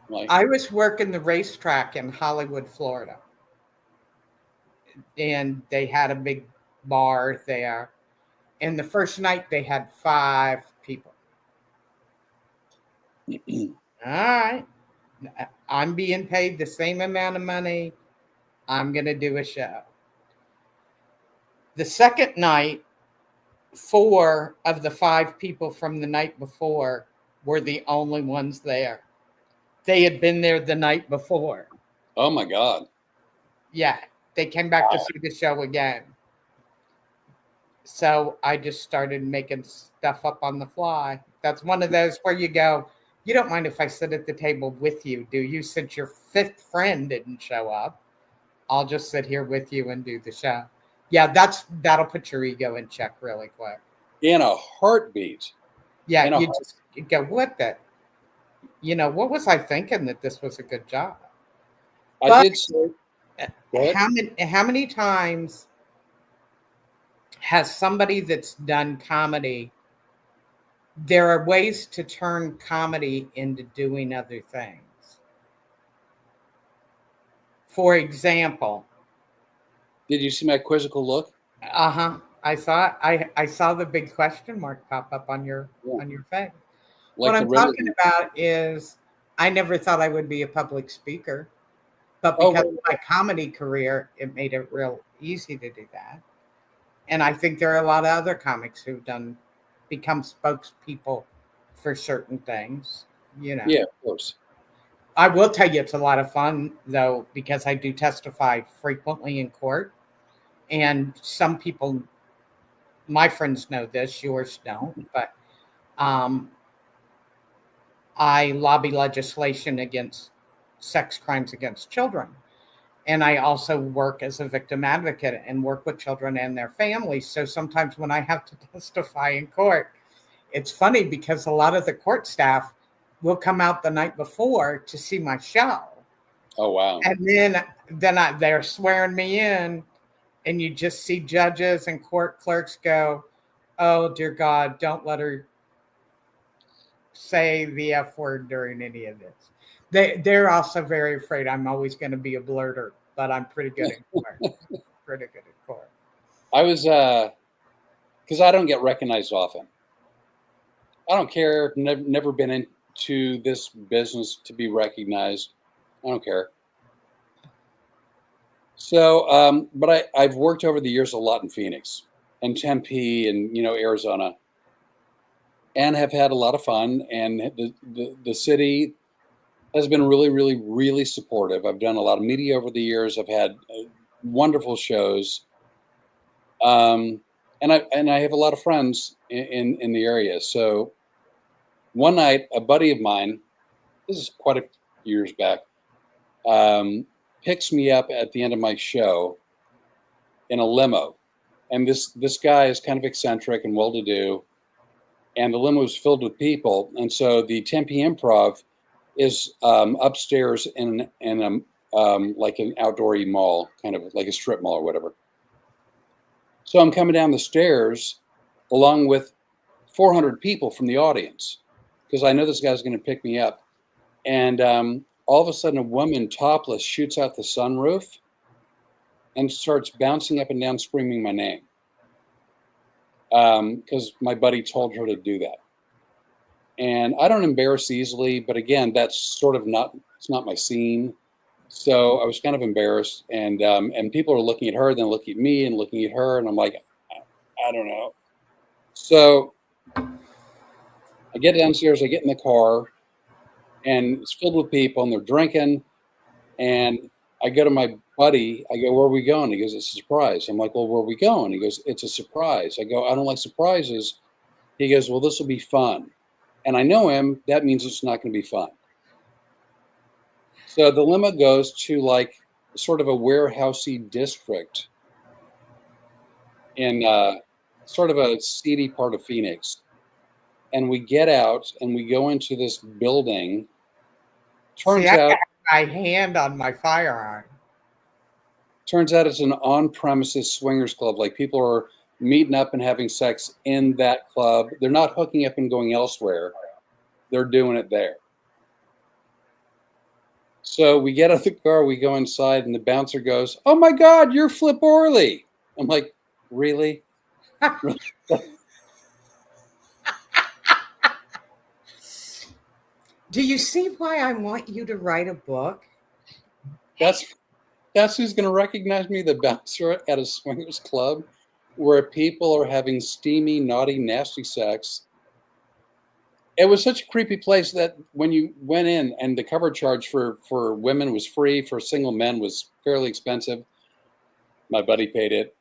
A: Like,
B: I was working the racetrack in Hollywood, Florida, and they had a big bar there. And the first night they had 5 people. All right. I'm being paid the same amount of money. I'm going to do a show. The second night, 4 of the 5 people from the night before were the only ones there. They had been there the night before.
A: Oh my God.
B: Yeah, they came back to see the show again. So I just started making stuff up on the fly. That's one of those where you go, you don't mind if I sit at the table with you, do you? Since your 5th friend didn't show up, I'll just sit here with you and do the show. Yeah, that'll put your ego in check really quick.
A: In a heartbeat.
B: Yeah,
A: In a
B: you just you go, what the, what was I thinking that this was a good job?
A: I
B: But
A: did say, go ahead.
B: how many times has somebody that's done comedy, there are ways to turn comedy into doing other things. For example,
A: Did you see my quizzical look?
B: I saw the big question mark pop up on your
A: Yeah.
B: on your face. What
A: Like the
B: I'm
A: Rene.
B: talking about is I never thought I would be a public speaker, but
A: Oh,
B: because
A: wait.
B: of my comedy career, it made it real easy to do that. And I think there are a lot of other comics who've become spokespeople for certain things.
A: Yeah, of course.
B: I will tell you it's a lot of fun though, because I do testify frequently in court. And some people, my friends know this, yours don't, but um, I lobby legislation against sex crimes against children. And I also work as a victim advocate and work with children and their families. So sometimes when I have to testify in court, it's funny because a lot of the court staff will come out the night before to see my show.
A: Oh, wow.
B: And they're swearing me in, and you just see judges and court clerks go, "Oh dear God, don't let her say the F word during any of this." They're also very afraid I'm always going to be a blurter, but I'm pretty good in court. Pretty good at court.
A: I was, because I don't get recognized often. I don't care. Never been into this business to be recognized. I don't care. So, but I've worked over the years a lot in Phoenix and Tempe and, Arizona, and have had a lot of fun. And the city has been really, really, really supportive. I've done a lot of media over the years. I've had wonderful shows. And I have a lot of friends in the area. So one night, a buddy of mine, this is quite a few years back, picks me up at the end of my show in a limo, and this guy is kind of eccentric and well-to-do, and the limo is filled with people, and so the Tempe Improv is upstairs in like an outdoory mall, kind of like a strip mall or whatever. So I'm coming down the stairs along with 400 people from the audience because I know this guy's going to pick me up. And all of a sudden, a woman topless shoots out the sunroof and starts bouncing up and down, screaming my name because my buddy told her to do that. And I don't embarrass easily, but again, that's sort of it's not my scene. So I was kind of embarrassed, and people are looking at her, then looking at me, and looking at her, and I'm like, I don't know. So I get downstairs, I get in the car, and it's filled with people, and they're drinking. And I go to my buddy, I go, "Where are we going?" He goes, "It's a surprise." I'm like, "Well, where are we going?" He goes, "It's a surprise." I go, "I don't like surprises." He goes, "Well, this will be fun." And I know him, that means it's not going to be fun. So the limo goes to like sort of a warehousey district in sort of a seedy part of Phoenix. And we get out and we go into this building.
B: See,
A: Turns
B: I
A: out
B: got my hand on my firearm.
A: it's an on-premises swingers club. Like people are meeting up and having sex in that club. They're not hooking up and going elsewhere. They're doing it there. So we get out of the car, we go inside, and the bouncer goes, "Oh my God, you're Flip Orley." I'm like, "Really?"
B: Do you see why I want you to write a book?
A: That's who's going to recognize me, the bouncer at a swingers club where people are having steamy, naughty, nasty sex. It was such a creepy place that when you went in and the cover charge for women was free, for single men was fairly expensive. My buddy paid it.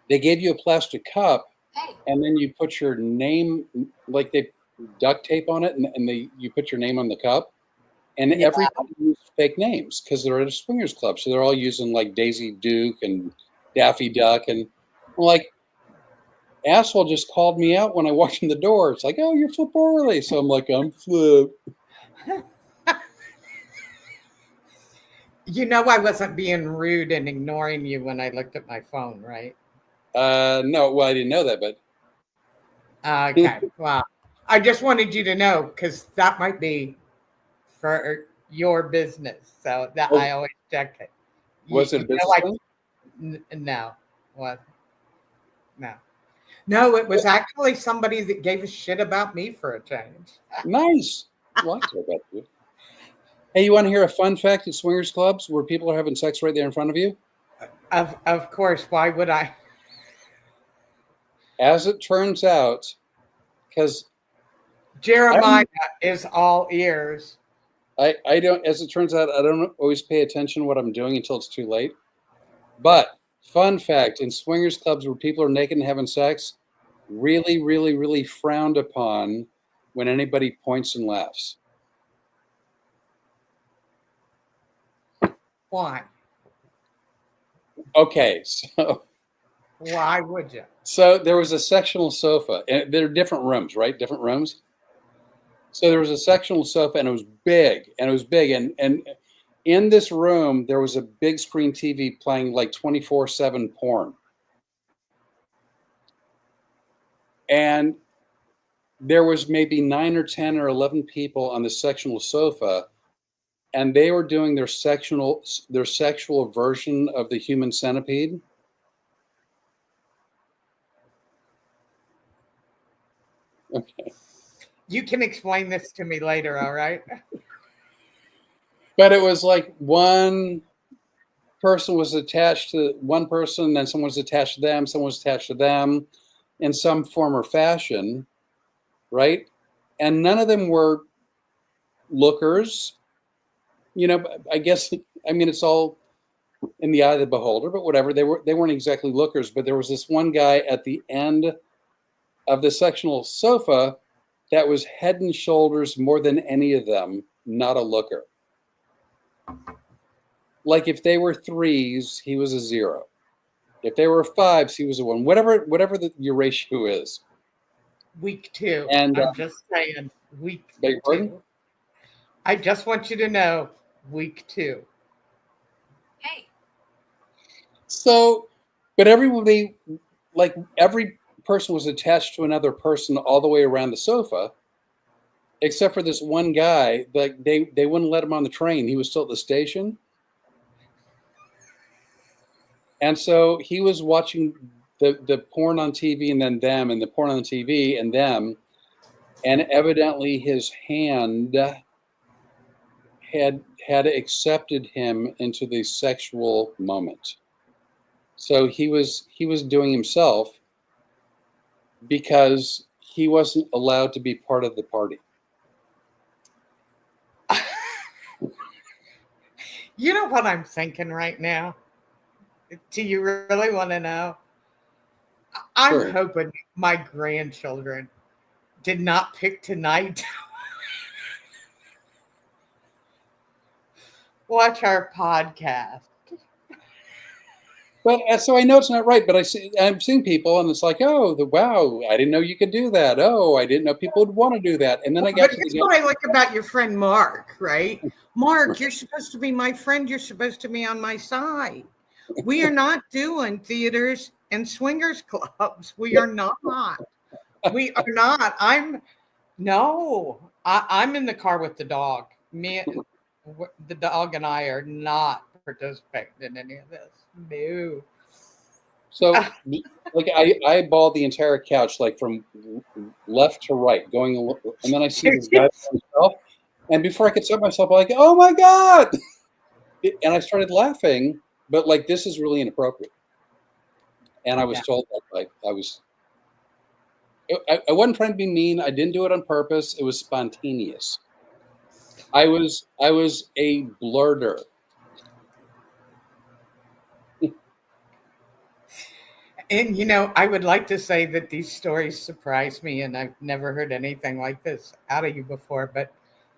A: They gave you a plastic cup, and then you put your name, like they duct tape on it, and you put your name on the cup. And
B: Yeah.
A: everybody used fake names because they're at a swingers club. So they're all using like Daisy Duke and Daffy Duck. And I'm like, asshole just called me out when I walked in the door. It's like, oh, you're Flip Orley. So I'm like, I'm Flip.
B: You know I wasn't being rude and ignoring you when I looked at my phone, right?
A: No, well, I didn't know that, but
B: Okay. Well, I just wanted you to know because that might be for your business. So that I always check it.
A: Was it a business thing?
B: No. What? No. No, it was actually somebody that gave a shit about me for a change.
A: Nice. Well, I care about you. Hey, you want to hear a fun fact at swingers clubs where people are having sex right there in front of you?
B: Of course. Why would I?
A: As it turns out, because
B: Jeremiah is all ears.
A: I don't, as it turns out, I don't always pay attention to what I'm doing until it's too late. But fun fact, in swingers clubs where people are naked and having sex, really, really, really frowned upon when anybody points and laughs.
B: Why?
A: Okay, so
B: Why would you?
A: so there was a sectional sofa, and there are different rooms, right? Different rooms. So there was a sectional sofa, and it was big, and in this room there was a big screen TV playing like 24/7 porn, and there was maybe 9 or 10 or 11 people on the sectional sofa, and they were doing their sexual version of the human centipede. Okay.
B: You can explain this to me later, all right?
A: But it was like one person was attached to one person, then someone was attached to them, someone was attached to them in some form or fashion, right? And none of them were lookers. You know, I guess, I mean, it's all in the eye of the beholder, but whatever. They weren't exactly lookers, but there was this one guy at the end of the sectional sofa that was head and shoulders more than any of them not a looker. Like if they were threes, he was a 0. If they were fives, he was a 1. Whatever your ratio is.
B: Week 2.
A: And
B: I'm just saying, week
A: beg your pardon?
B: 2. I just want you to know, week 2.
C: Hey.
A: So, but everybody, like every person was attached to another person all the way around the sofa, except for this one guy. Like they wouldn't let him on the train. He was still at the station. And so he was watching the porn on TV and then them, and the porn on the TV and them. And evidently his hand had accepted him into the sexual moment. So he was doing himself because he wasn't allowed to be part of the party.
B: You know what I'm thinking right now? Do you really want to know? I'm
A: Sure.
B: hoping my grandchildren did not pick tonight. Watch our podcast.
A: But so I know it's not right, but I'm seeing people, and it's like, oh, wow, I didn't know you could do that. Oh, I didn't know people would want to do that. And then I got
B: But here's what I like about your friend Mark, right? Mark, you're supposed to be my friend. You're supposed to be on my side. We are not doing theaters and swingers clubs. We are not. We are not. I'm in the car with the dog. The dog and I are not participating in any of this. No.
A: So, like, I eyeballed the entire couch, like from left to right, and then I see this guy by himself. And before I could stop myself, I'm like, "Oh my god!" And I started laughing, but like, this is really inappropriate. And I was
B: Yeah.
A: told that I wasn't trying to be mean. I didn't do it on purpose. It was spontaneous. I was a blurter.
B: And I would like to say that these stories surprise me, and I've never heard anything like this out of you before, but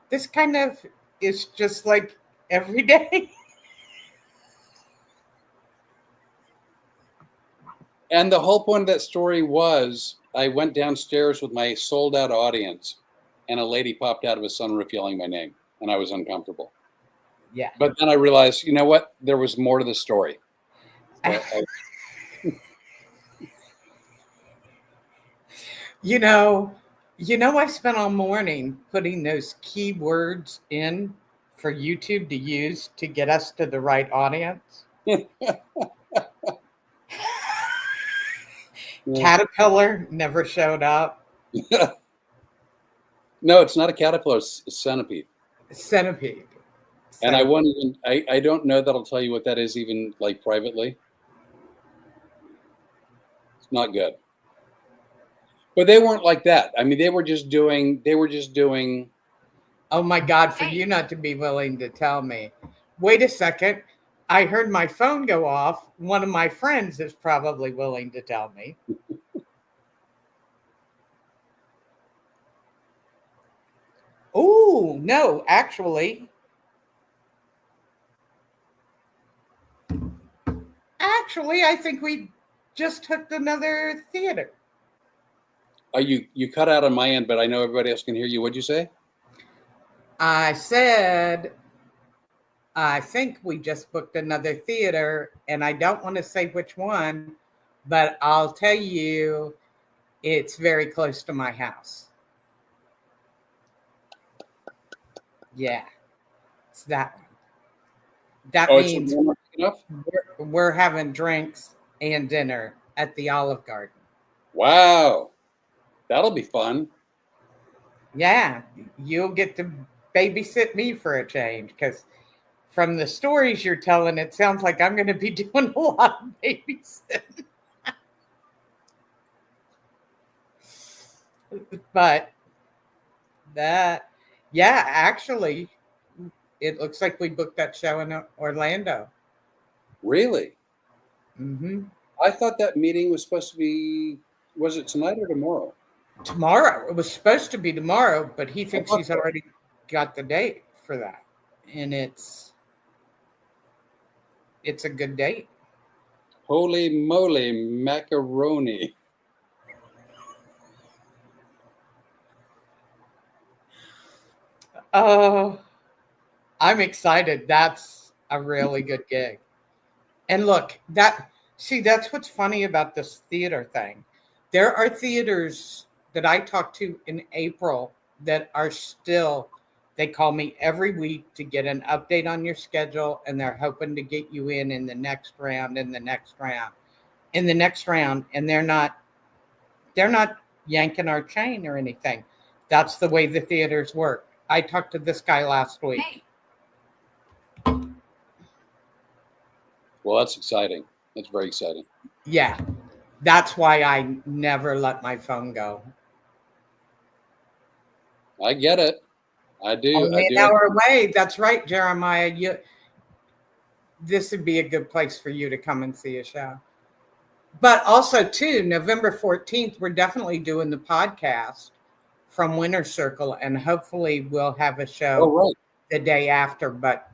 B: this kind of is just like every day.
A: And the whole point of that story was I went downstairs with my sold out audience, and a lady popped out of a sunroof yelling my name, and I was uncomfortable.
B: Yeah.
A: But then I realized, you know what? There was more to the story. So
B: You know, I spent all morning putting those keywords in for YouTube to use to get us to the right audience.
A: yeah.
B: Caterpillar never showed up.
A: No, it's not a caterpillar, it's a centipede.
B: Centipede.
A: And I won't even, I don't know that I'll tell you what that is, even like privately. It's not good. But they weren't like that. I mean, they were just doing.
B: Oh my God, for
C: Hey.
B: you not to be willing to tell me. Wait a second. I heard my phone go off. One of my friends is probably willing to tell me. Oh, no, actually. Actually, I think we just hooked another theater.
A: You cut out on my end, but I know everybody else can hear you. What'd you say?
B: I said, I think we just booked another theater, and I don't want to say which one, but I'll tell you it's very close to my house. Yeah, it's that one. That
A: Oh, it's
B: means
A: enough.
B: we're having drinks and dinner at the Olive Garden.
A: Wow, that'll be fun.
B: Yeah, you'll get to babysit me for a change because from the stories you're telling, it sounds like I'm going to be doing a lot of babysitting. But yeah, actually, it looks like we booked that show in Orlando.
A: Really?
B: Hmm.
A: I thought that meeting was supposed to be. Was it tonight or tomorrow?
B: Tomorrow. It was supposed to be tomorrow, but he thinks
A: thought
B: he's
A: so.
B: already got the date for that. And it's a good date.
A: Holy moly, macaroni!
B: Oh, I'm excited. That's a really good gig. And look, that's what's funny about this theater thing. There are theaters that I talked to in April that are still, they call me every week to get an update on your schedule, and they're hoping to get you in the next round, in the next round, in the next round, and they're not yanking our chain or anything. That's the way the theaters work. I talked to this guy last week.
C: Hey.
A: Well, that's exciting. That's very exciting.
B: Yeah, that's why I never let my phone go.
A: I get it. I do.
B: Only
A: I
B: an
A: do.
B: hour away. That's right, Jeremiah. This would be a good place for you to come and see a show. But also, too, November 14th, we're definitely doing the podcast from Winter Circle, and hopefully we'll have a show
A: Oh, right.
B: the day after, but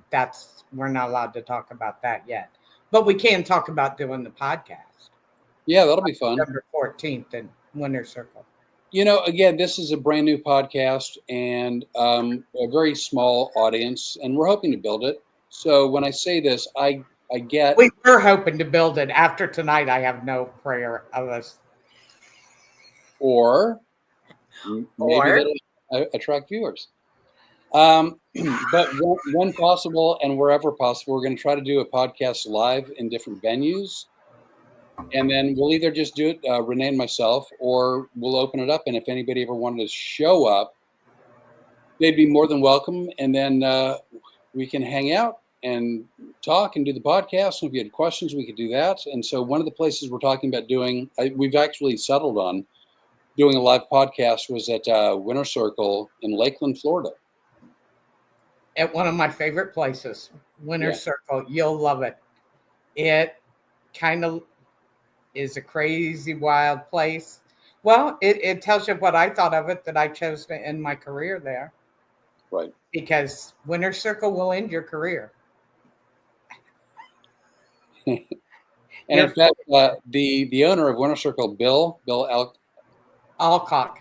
B: we're not allowed to talk about that yet. But we can talk about doing the podcast.
A: Yeah, that'll be fun.
B: November 14th in Winter Circle.
A: Again, this is a brand new podcast and a very small audience, and we're hoping to build it. So when I say this, I get.
B: We were hoping to build it. After tonight, I have no prayer of us.
A: Or maybe that'll attract viewers. But when possible and wherever possible, we're going to try to do a podcast live in different venues. And then we'll either just do it, Rene and myself, or we'll open it up. And if anybody ever wanted to show up, they'd be more than welcome. And then we can hang out and talk and do the podcast. And if you had questions, we could do that. And so one of the places we're talking about doing, we've actually settled on doing a live podcast, was at Winter Circle in Lakeland, Florida.
B: At one of my favorite places, Winter
A: Yeah.
B: Circle. You'll love it. It kind of is a crazy, wild place. Well, it tells you what I thought of it, that I chose to end my career there.
A: Right.
B: Because Winter Circle will end your career.
A: And in fact, the owner of Winter Circle, Bill
B: Alcock.
A: Alcock,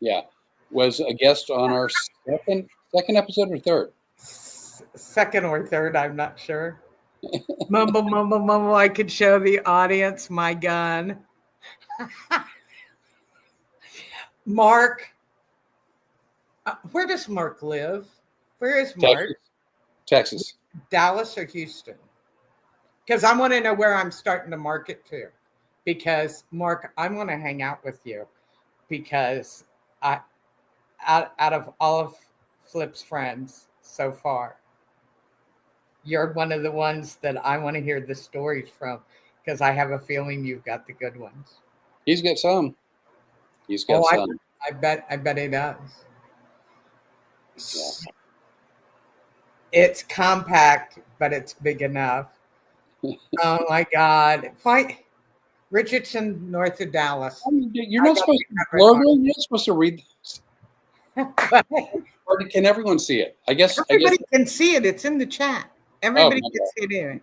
A: yeah, was a guest on our second episode or third.
B: Second or third, I'm not sure. Mumble, mumble, mumble. I could show the audience my gun. Mark. Where does Mark live? Where is Mark?
A: Texas.
B: Dallas or Houston? Because I want to know where I'm starting to market to. Because, Mark, I want to hang out with you. Because out of all of Flip's friends so far, you're one of the ones that I want to hear the stories from, because I have a feeling you've got the good ones.
A: He's got some. He's got some.
B: I bet he does.
A: Yeah.
B: It's compact, but it's big enough. Oh my God! Why, Richardson, north of Dallas?
A: You're not supposed to. You're not supposed to read this. Or can everyone see it? I guess
B: Everybody can see it. It's in the chat. Everybody can see it in it.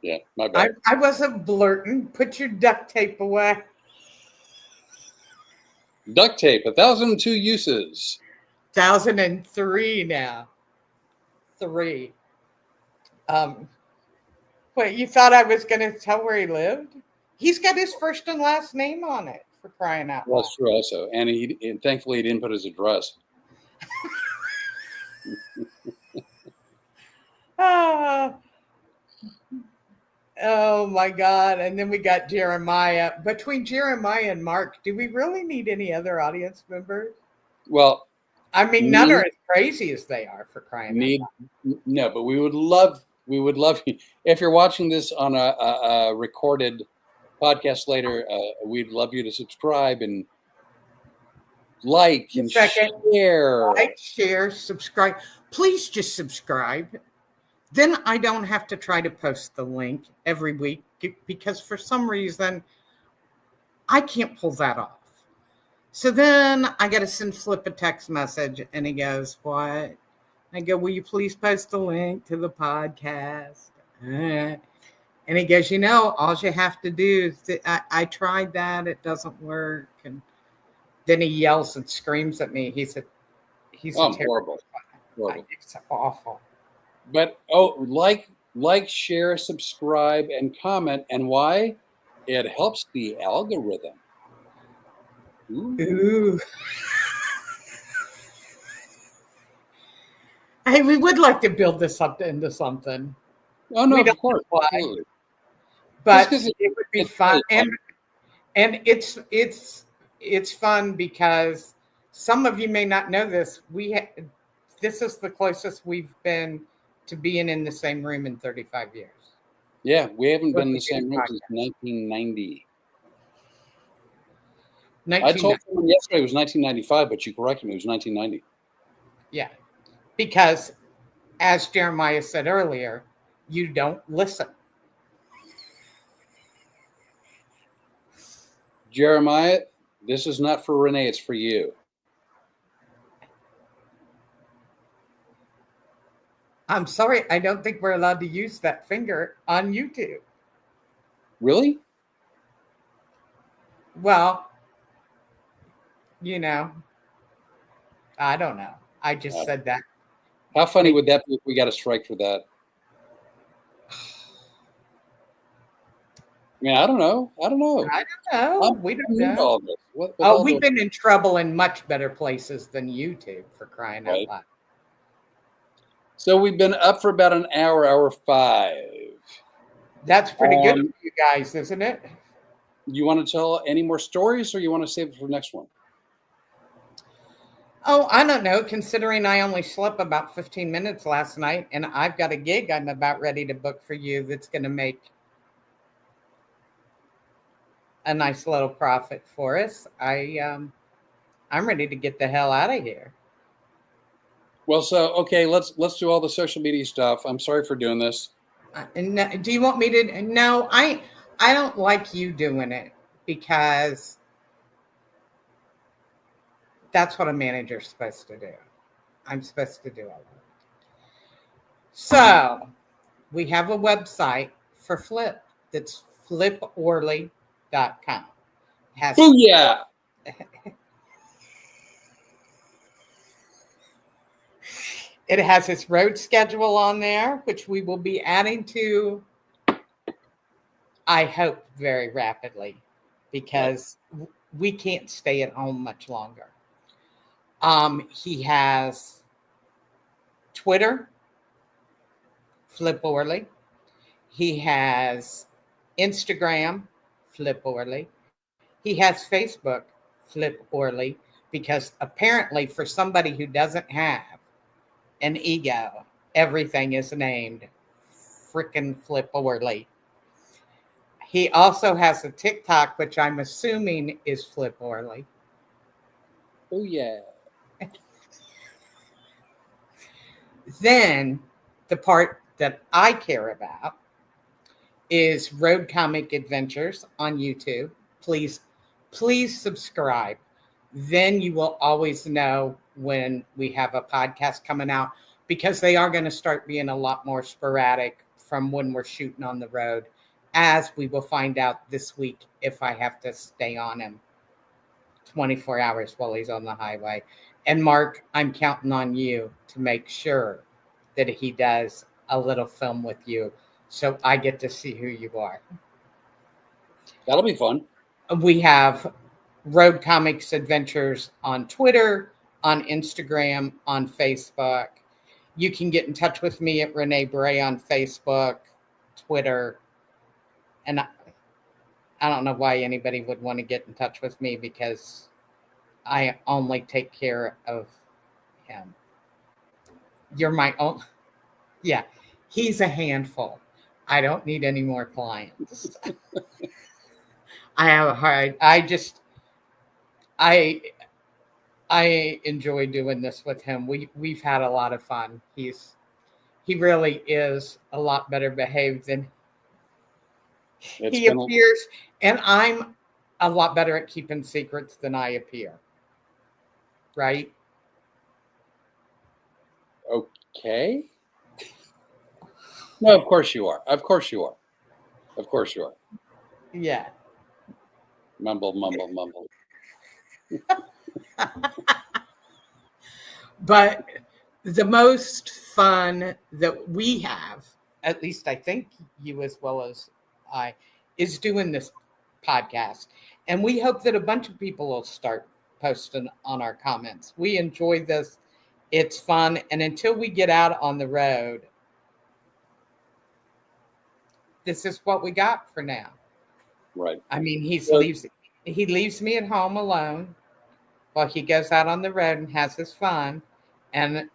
A: Yeah, my bad.
B: I wasn't blurting. Put your duct tape away.
A: Duct tape, 1,002 uses.
B: 1,003 now. 3. Wait, you thought I was going to tell where he lived? He's got his first and last name on it, for crying out loud.
A: Well, that's true also. And thankfully he didn't put his address.
B: Oh my God. And then we got Jeremiah. Between Jeremiah and Mark, do we really need any other audience members?
A: Well,
B: I mean, none are as crazy as they are, for crying out loud.
A: No, but we would love you. If you're watching this on a recorded podcast later, we'd love you to subscribe and like and share.
B: Like, share, subscribe. Please just subscribe. Then I don't have to try to post the link every week, because for some reason I can't pull that off. So then I got to send Flip a text message, and he goes, "What?" I go, "Will you please post a link to the podcast?" And he goes, all you have to do is I tried that. It doesn't work. And then he yells and screams at me. He's
A: horrible.
B: It's awful.
A: But like, share, subscribe, and comment. And why? It helps the algorithm.
B: Ooh. Hey, we would like to build this up into something.
A: Oh no, of course, absolutely.
B: But it would be fun, and it's fun because some of you may not know this. This is the closest we've been to being in the same room in 35 years.
A: Yeah, we haven't been in the same room since 1990. I told someone yesterday it was 1995, but you corrected me. It was 1990.
B: Yeah, because as Jeremiah said earlier, you don't listen.
A: Jeremiah, this is not for Rene, it's for you.
B: I'm sorry, I don't think we're allowed to use that finger on YouTube.
A: Really?
B: Well, I don't know. I just said that.
A: How funny would that be if we got a strike for that? I mean, I don't know.
B: We don't know. We've been in trouble in much better places than YouTube, for crying out loud.
A: So we've been up for about an hour 5.
B: That's pretty good
A: Um,
B: for you guys, isn't it?
A: You want to tell any more stories, or you want to save it for the next one?
B: Oh, I don't know, considering I only slept about 15 minutes last night and I've got a gig I'm about ready to book for you that's going to make a nice little profit for us. I'm ready to get the hell out of here.
A: Well, so okay, let's do all the social media stuff. I'm sorry for doing this.
B: Do you want me to? No, I don't like you doing it because that's what a manager's supposed to do. I'm supposed to do all that. So we have a website for Flip that's fliporly.com. Has
A: Booyah!
B: It has its road schedule on there, which we will be adding to, I hope, very rapidly, because we can't stay at home much longer. He has Twitter, Flip Orley. He has Instagram, Flip Orley. He has Facebook, Flip Orley, because apparently for somebody who doesn't have an ego, everything is named frickin' Flip Orley. He also has a TikTok, which I'm assuming is Flip Orley.
A: Oh yeah.
B: Then the part that I care about is Road Comic Adventures on YouTube. Please subscribe. Then you will always know when we have a podcast coming out, because they are going to start being a lot more sporadic from when we're shooting on the road, as we will find out this week if I have to stay on him 24 hours while he's on the highway. And Mark, I'm counting on you to make sure that he does a little film with you so I get to see who you are.
A: That'll be fun.
B: We have Road Comics Adventures on Twitter, on Instagram, on Facebook. You can get in touch with me at Rene Bray on Facebook, Twitter. And I don't know why anybody would want to get in touch with me, because I only take care of him. You're my own. Yeah, he's a handful. I don't need any more clients. I have a hard. I enjoy doing this with him. We've had a lot of fun. He really is a lot better behaved than he appears, and I'm a lot better at keeping secrets than I appear. Right?
A: Okay. No, of course you are. Of course you are. Of course you are.
B: Yeah.
A: Mumble, mumble, mumble.
B: But the most fun that we have, at least I think you as well as I, is doing this podcast. And we hope that a bunch of people will start posting on our comments. We enjoy this. It's fun. And until we get out on the road, this is what we got for now.
A: Right.
B: I mean, he leaves me at home alone while he goes out on the road and has his fun. And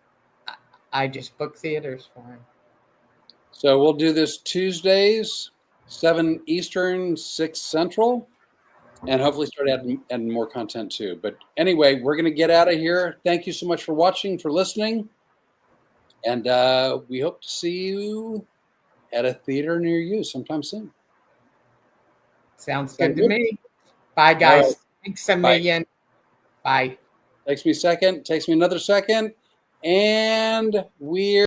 B: I just book theaters for him.
A: So we'll do this Tuesdays, 7 Eastern, 6 Central, and hopefully start adding more content too. But anyway, we're going to get out of here. Thank you so much for watching, for listening. And we hope to see you at a theater near you sometime soon.
B: Sounds good to me. Bye, guys. Right. Thanks a million. Bye.
A: Takes me a second. Takes me another second. And we're